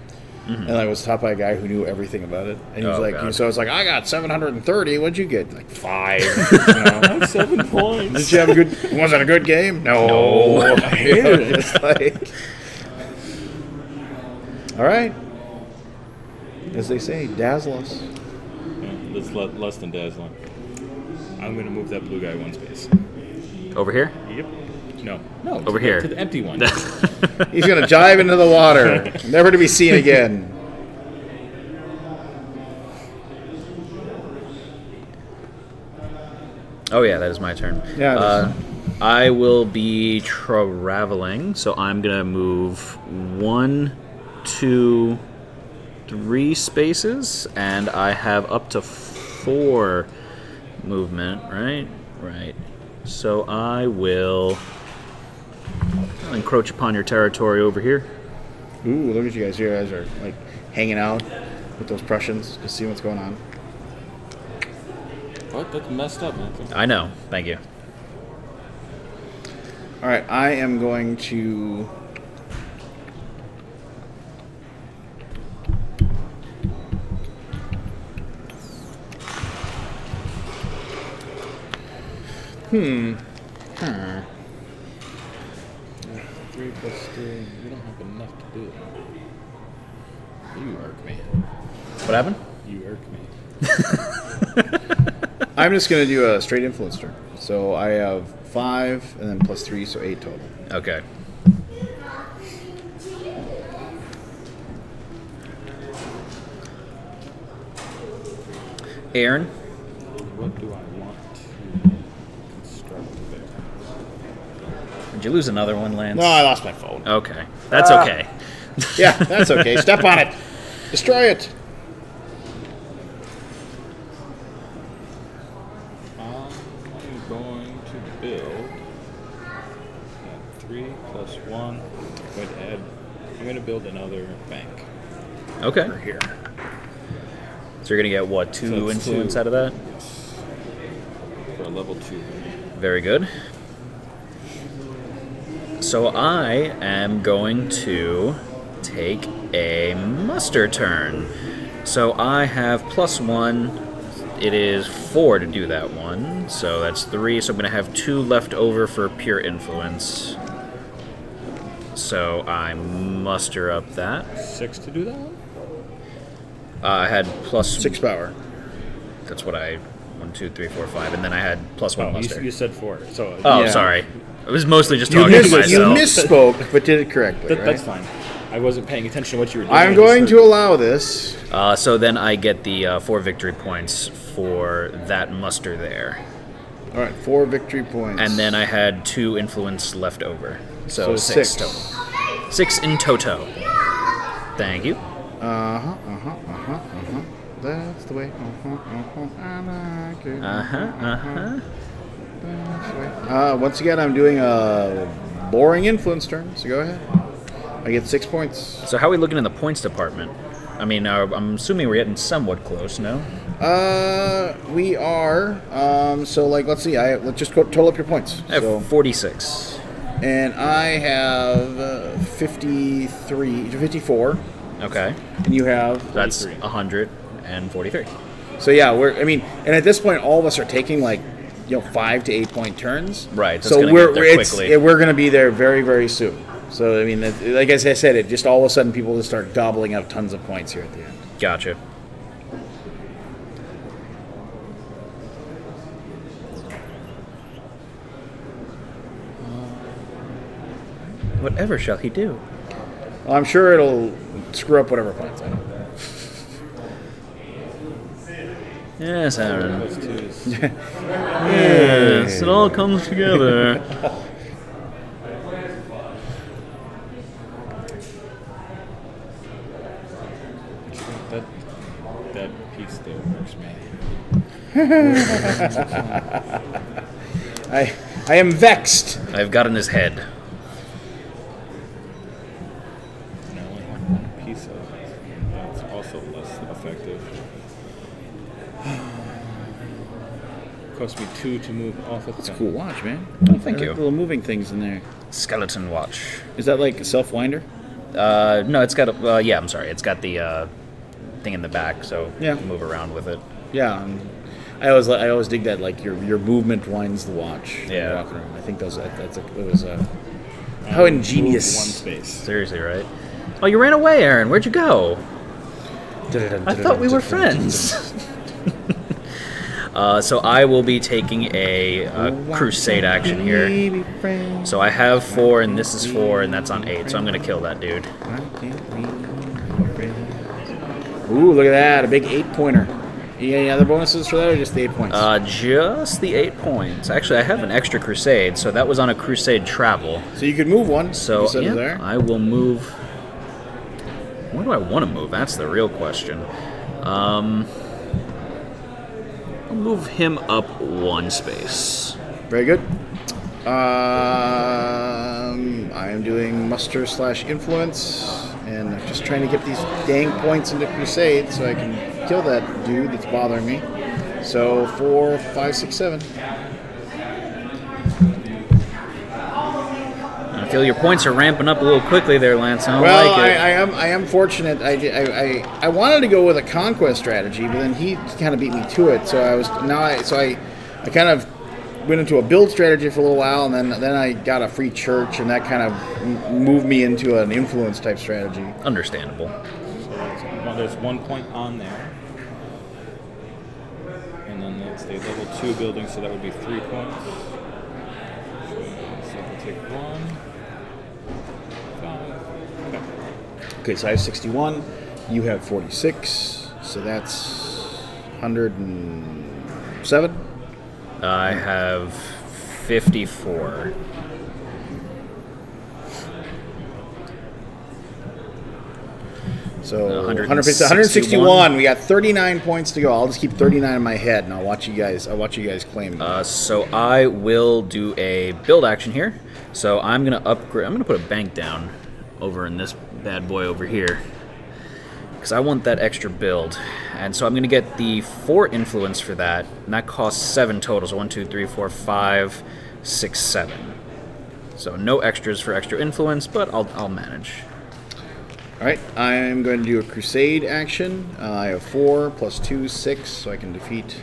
And I was taught by a guy who knew everything about it. And he was like, God. so I was like, I got 730. What'd you get? Like 5. I'm 7 points. Did you have a good? Was it a good game? No. I hated it. It's like, all right. As they say, dazzle us. Yeah, that's less than dazzling. I'm going to move that blue guy 1 space. Over here? Yep. No. Over here. To the empty one. He's gonna dive into the water, never to be seen again. Oh yeah, that is my turn. Yeah, it is. I will be traveling, so I'm gonna move 1, 2, 3 spaces, and I have up to 4 movement. Right. So I will encroach upon your territory over here. Ooh, look at you guys. You guys are like hanging out with those Prussians, just see what's going on. What? That's messed up, man. I know. Thank you. All right, I am going to. Hmm. 3 plus 3. We don't have enough to do it. You irk me. What happened? You irk me. I'm just going to do a straight influence turn. So I have 5 and then plus 3, so 8 total. Okay. Aaron? What do I want to construct there? Did you lose another one, Lance? No, I lost my phone. Okay. That's okay. Yeah, that's okay. Step on it. Destroy it. I'm going to build at 3 plus 1. I'm going to build another bank Okay. over here. So you're going to get, what, 2 So it's influence 2. out of that? Yes. For a level 2. Very good. So I am going to take a muster turn. So I have plus 1. It is 4 to do that one. So that's 3. So I'm going to have 2 left over for pure influence. So I muster up that. 6 to do that one? I had plus 6 power. That's what I 1, 2, 3, 4, 5, and then I had plus 1 muster. You said 4. So Oh, Yeah. sorry. I was mostly just You, talking to miss, you myself. misspoke, but did it correctly. That's right? fine. I wasn't paying attention to what you were doing. I'm going to allow this. So then I get the 4 victory points for that muster there. All right, 4 victory points. And then I had 2 influence left over. So 6 6 total. 6 in toto. Thank you. That's the way. I like it. That's the way. Once again, I'm doing a boring influence turn, so go ahead. I get 6 points. So how are we looking in the points department? I mean, I'm assuming we're getting somewhat close, no? We are. So, like, let's see. Let's just total up your points. I have So, 46. and I have 54. Okay. And you have. That's 43. 143. So yeah, and at this point, all of us are taking 5 to 8 point turns. Right, that's So gonna we're get there quickly. we're going to be there very, very soon. So I mean, like I said, it just all of a sudden people just start gobbling up tons of points here at the end. Gotcha. Whatever shall he do? Well, I'm sure it'll screw up whatever plans I have. Yes, Aaron. Plus 2 is Yes, it all comes together. that piece there works me. I am vexed. I've got in his head. And I only have one piece of it. That's also less effective. Cost me 2 to move off of It's a cool watch, man. Oh, thank you. Little moving things in there. Skeleton watch. Is that like a self-winder? No, it's got a. Yeah, I'm sorry. It's got the thing in the back, so Yeah. you can move around with it. Yeah. I always dig that. Like your movement winds the watch. when you're Yeah. walking around. I think how ingenious. One space. Seriously, right? Oh, you ran away, Aaron. Where'd you go? I thought we were friends. So I will be taking a crusade action here. So I have 4, and this is 4, and that's on 8. So I'm gonna kill that dude. Ooh, look at that! A big 8-pointer. You got any other bonuses for that, or just the 8 points? Just the 8 points. Actually, I have an extra crusade, so that was on a crusade travel. So you could move one. So you said it yeah, there. I will move. Where do I want to move? That's the real question. I'll move him up 1 space. Very good. I am doing muster/influence, and I'm just trying to get these dang points into crusade so I can kill that dude that's bothering me. So 4, 5, 6, 7. feel your points are ramping up a little quickly there, Lance. I don't Well, like it. I am fortunate. I wanted to go with a conquest strategy, but then he kind of beat me to it. So I kind of went into a build strategy for a little while, and then I got a free church, and that kind of moved me into an influence type strategy. Understandable. So there's 1 point on there. And then it's the level 2 building, so that would be 3 points. So we'll take 1. 5. Okay. Okay, so I have 61. You have 46. So that's 107. I have 54. So 161. 161. We got 39 points to go. I'll just keep 39 in my head, and I'll watch you guys claim. So I will do a build action here. So I'm gonna upgrade. I'm gonna put a bank down over in this bad boy over here because I want that extra build. And so I'm gonna get the 4 influence for that, and that costs 7 total. So 1, 2, 3, 4, 5, 6, 7. So no extras for extra influence, but I'll manage. All right, I'm going to do a crusade action. I have 4 plus 2, 6, so I can defeat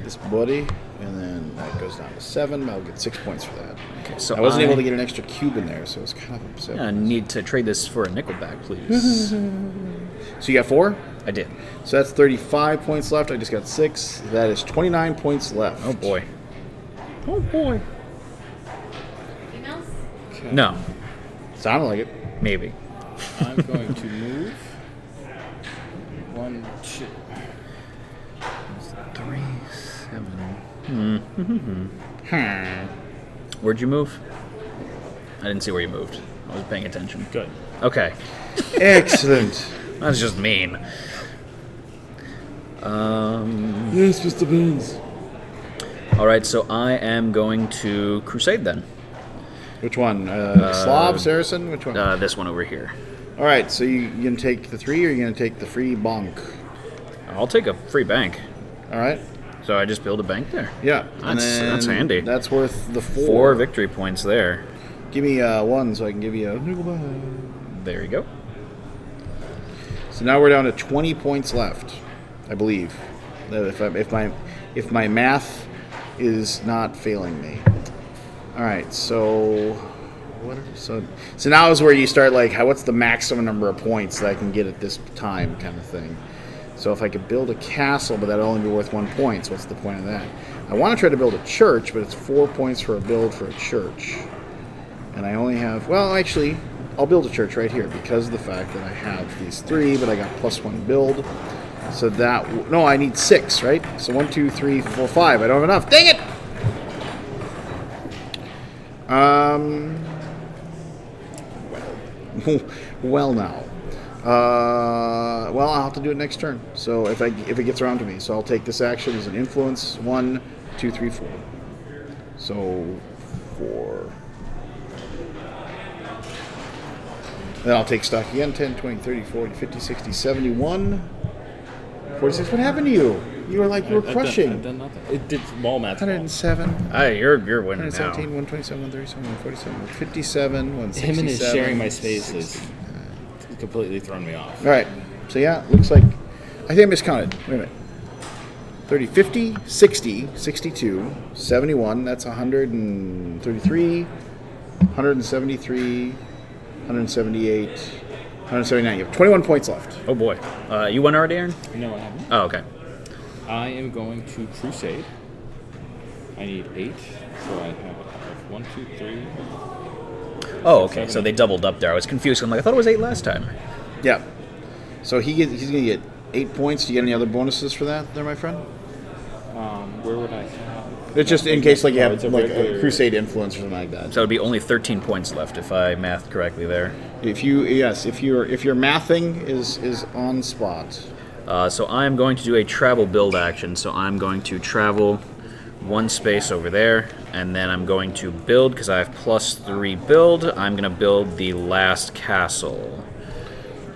this buddy, and then that goes down to 7. I'll get 6 points for that. Okay, so I wasn't able to get an extra cube in there, so it's kind of upset. I need to trade this for a nickel back, please. So you got 4? I did. So that's 35 points left. I just got 6. That is 29 points left. Oh boy. Oh boy. Anything else? Okay. No, Sounded like it. maybe. I'm going to move 1, 2. 3, 7. Where'd you move? I didn't see where you moved. I was paying attention. Good. Okay. Excellent. That's just mean. Yes, Mr. Beans. Alright, so I am going to crusade then. Which one? Slav, Saracen? Which one? This one over here. All right, so you going to take the 3 or you going to take the free bonk? I'll take a free bank. All right. So I just build a bank there. Yeah. and That's then handy. That's worth the 4. 4 victory points there. Give me 1 so I can give you a nickel back. There you go. So now we're down to 20 points left, I believe. If my math is not failing me. All right, so now is where you start like, what's the maximum number of points that I can get at this time, kind of thing. So if I could build a castle, but that'll only be worth 1 point, so what's the point of that? I want to try to build a church, but it's 4 points for a build for a church, and I only have, well, actually, I'll build a church right here because of the fact that I have these 3, but I got +1 build. So that, no, I need 6, right? So 1, 2, 3, 4, 5. I don't have enough. Dang it! Well now. Well, I'll have to do it next turn. So if it gets around to me, so I'll take this action as an influence. 1, 2, 3, 4. So 4. Then I'll take stock again. 10, 20, 30, 40, 50, 60, 71, 46. What happened to you? You were like, you were crushing. I've done nothing. It did ball match. 107. You're winning 117, now. 127, 137, 147, 157, 167. Him and his sharing my space has completely thrown me off. All right. So, yeah, looks like... I think I miscounted. Wait a minute. 30, 50, 60, 62, 71. That's 133, 173, 178, 179. You have 21 points left. Oh boy. You won already, Aaron? No, I haven't. Oh, okay. I am going to crusade. I need 8, so I have 1, 2, 3. Oh, okay. So they doubled up there. I was confused. I'm like, I thought it was 8 last time. Yeah. So he's going to get 8 points. Do you get any other bonuses for that there, my friend? Where would I have? It's just in case like you have it's a like a regular- crusade influence or something like that. So it would be only 13 points left if I mathed correctly there. If your mathing is on spot. So I'm going to do a travel build action. So I'm going to travel 1 space over there, and then I'm going to build, because I have +3 build, I'm going to build the last castle.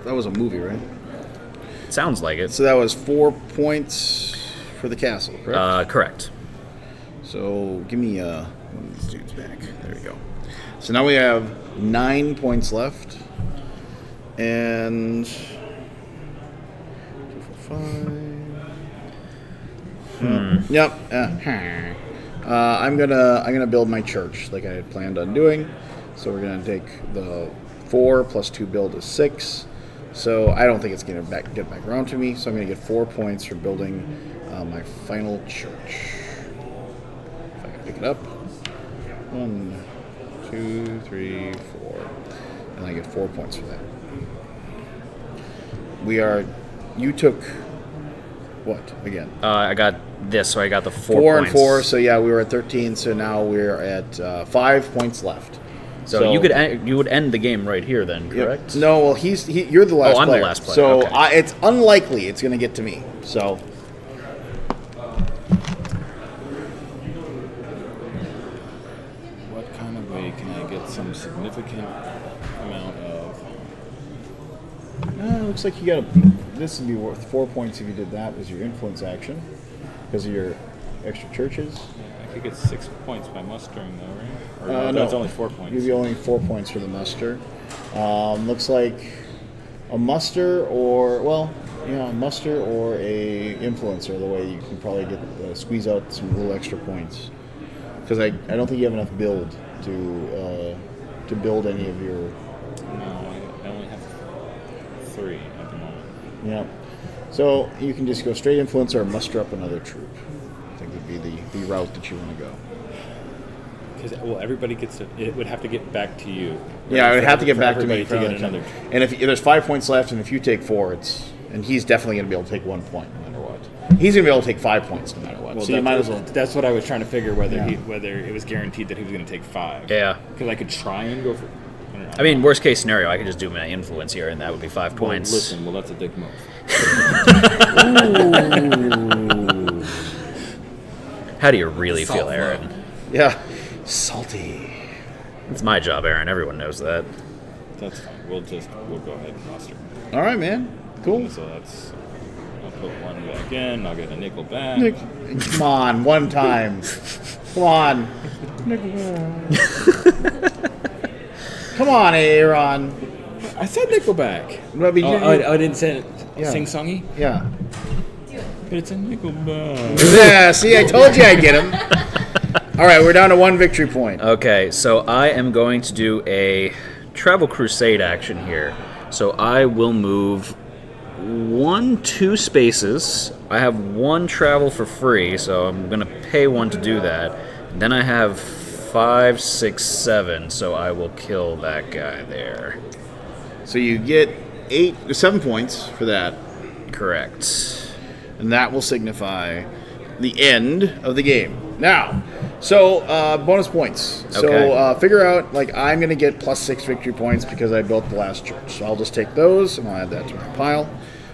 That was a movie, right? Sounds like it. So that was 4 points for the castle, correct? Correct. So give me one of these dudes back. There we go. So now we have 9 points left. And 2, 4, 5. Yep. I'm gonna build my church like I had planned on doing. So we're gonna take the 4 plus 2 build is 6. So I don't think it's gonna get back around to me. So I'm gonna get 4 points for building my final church. If I can pick it up. 1, 2, 3, 4, and I get 4 points for that. You took what again? I got this, so I got the 4 4 points. and 4, so yeah, we were at 13, so now we're at 5 points left. So you would end the game right here then, correct? No, well, you're the last player. I'm the last player, So okay. it's unlikely it's going to get to me. So What kind of way can I get some significant amount of... looks like you got this would be worth 4 points if you did that as your influence action because of your extra churches. I could get 6 points by mustering though, right? Or No, that's only 4 points. You'd be only 4 points for the muster. Looks like a muster or a muster or a influencer. The way you can probably get squeeze out some little extra points because I don't think you have enough build to build any of your. No, I only have 3 at the moment. Yeah. So you can just go straight influencer or muster up another troop. I think would be the route that you want to go. Because everybody gets to. It would have to get back to you. Yeah, I would have to get for back to me everybody for to get another. And if there's 5 points left, and if you take 4, and he's definitely going to be able to take 1 point no matter what. He's going to be able to take 5 points no matter what. Well, So you might as well. That's what I was trying to figure whether Yeah. whether it was guaranteed that he was going to take 5. Yeah. Because I could try and go for. I mean, worst case scenario, I could just do my influence here, and that would be 5 Well, points. listen, that's a dick move. Ooh. How do you really feel, Salt Aaron? low. Yeah. Salty. It's my job, Aaron. Everyone knows that. That's fine. We'll go ahead and muster. All right, man. Cool. So that's. I'll put 1 back in. I'll get a nickel back. Nick, come on, one time. Come on. Come on, Aaron. I said nickel back. No, but I didn't say it. Yeah. Sing songy. Yeah. But it's a nickel back. Yeah, see, I told you I'd get him. All right, we're down to 1 victory point. Okay, so I am going to do a travel crusade action here. So I will move 2 spaces. I have 1 travel for free, so I'm going to pay 1 to do that. Then I have 5, 6, 7, so I will kill that guy there. So you get 7 points for that, Correct. and that will signify the end of the game. Now, so bonus points. Okay. So figure out, like, I'm going to get +6 victory points because I built the last church. So I'll just take those, and I'll add that to my pile.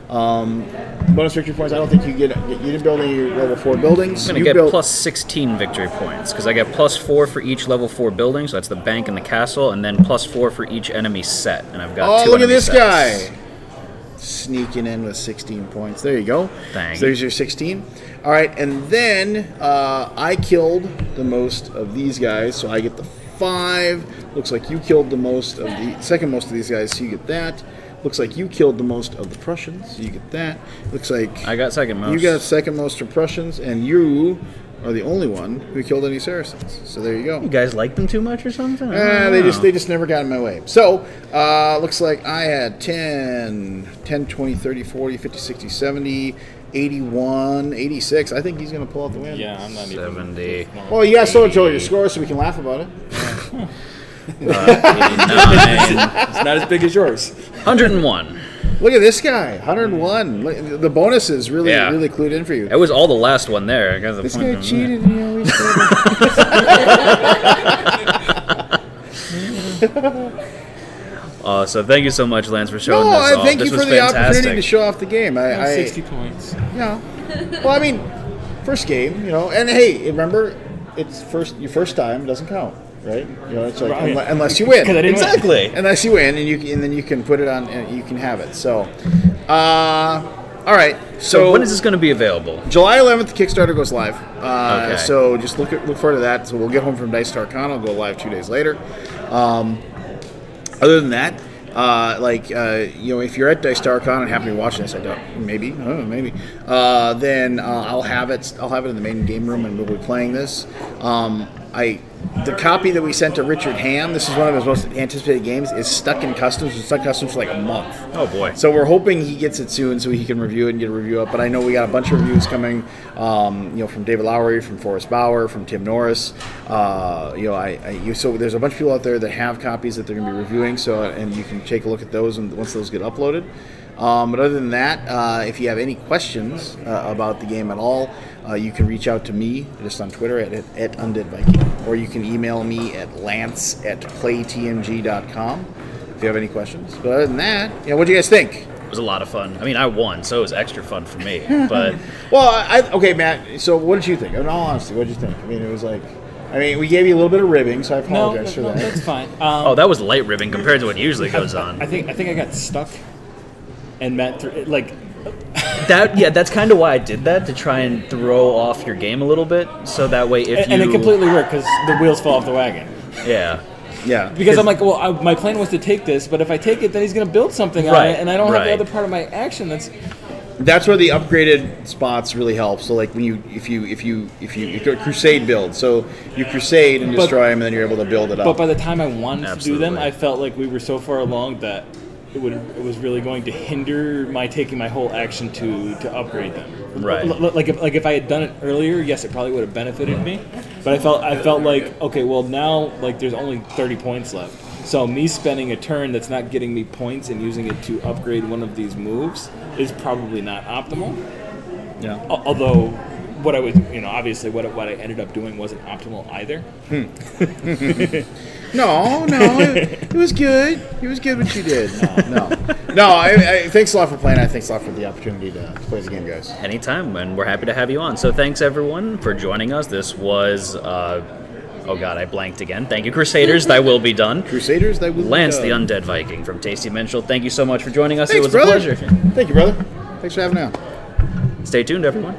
Bonus victory points, I don't think you didn't build any level 4 buildings. I'm going to get plus 16 victory points, because I get +4 for each level 4 building, so that's the bank and the castle, and then +4 for each enemy set, and I've got 2 look at enemy this sets. guy. Sneaking in with 16 points. There you go. Thank So there's your 16. All right, and then I killed the most of these guys, so I get the 5. Looks like you killed the most of the second most of these guys, so you get that. Looks like you killed the most of the Prussians, so you get that. Looks like I got second most. you got second most for Prussians, and you are the only one who killed any Saracens. So there you go. You guys like them too much or something? They just never got in my way. So, looks like I had 10, 20, 30, 40, 50, 60, 70, 81, 86. I think he's going to pull out the win. Yeah, I'm not 70. even. Well, you guys still tell your score so we can laugh about it. 89. It's not as big as yours. 101. Look at this guy, 101. Look, the bonuses really clued in for you. It was all the last one there. I got the This point guy on cheated. that. He always So thank you so much, Lance, for showing No, this off. thank This you was for the opportunity fantastic. to show off the game. 60 points. Yeah. Well, I mean, first game, you know, and hey, remember, it's your first time doesn't count, right? You know, it's like Right. unless you win. 'Cause I didn't win. Exactly. Unless you win, and then you can put it on, and you can have it. So, All right. So when is this going to be available? July 11th, Kickstarter goes live. Okay. So just look forward to that. So we'll get home from Dice Tower Con. I'll go live 2 days later. Other than that, if you're at Dice Tower Con and happen to be watching this, I don't, maybe, then I'll have it. I'll have it in the main game room, and we'll be playing this. The copy that we sent to Richard Ham, this is one of his most anticipated games, is stuck in customs. It's stuck in customs for like a month. Oh boy! So we're hoping he gets it soon, so he can review it and get a review up. But I know we got a bunch of reviews coming, from David Lowery, from Forrest Bauer, from Tim Norris. So there's a bunch of people out there that have copies that they're going to be reviewing. So and you can take a look at those once those get uploaded. But other than that, if you have any questions about the game at all, you can reach out to me just on Twitter at Undead Viking, or you can email me at lance@playtmg.com if you have any questions. But other than that, what do you guys think? It was a lot of fun. I mean, I won, so it was extra fun for me. But Okay, Matt. So what did you think? In all honesty, what did you think? I mean, it was like. We gave you a little bit of ribbing, so I apologize for that. That's fine. That was light ribbing compared to what usually goes on. I think I got stuck and met through like. That's kind of why I did that, to try and throw off your game a little bit, so that way if and it completely worked because the wheels fall off the wagon. Yeah. Because I'm like, my plan was to take this, but if I take it, then he's going to build something on it, and I don't have the other part of my action. That's where the upgraded spots really help. So like when if you go crusade build, so you crusade and destroy them, and then you're able to build it up. But by the time I wanted to do them, Absolutely. I felt like we were so far along that it was really going to hinder my taking my whole action to upgrade them. Right. Like if I had done it earlier, yes, it probably would have benefited me. But I felt like, okay, well now like there's only 30 points left. So me spending a turn that's not getting me points and using it to upgrade one of these moves is probably not optimal. Yeah. Although what I was, obviously what I ended up doing wasn't optimal either. No, it was good. It was good what you did. No. Thanks a lot for playing. Thanks a lot for the opportunity to play the game, guys. Anytime, and we're happy to have you on. So thanks everyone for joining us. This was oh god, I blanked again. Thank you, Crusaders. Thy will be done. Crusaders, thy will be Lance, done. the Undead Viking from Tasty Minstrel. Thank you so much for joining us. Thanks, It was brother. a pleasure. Thank you, brother. Thanks for having me on. Stay tuned, everyone.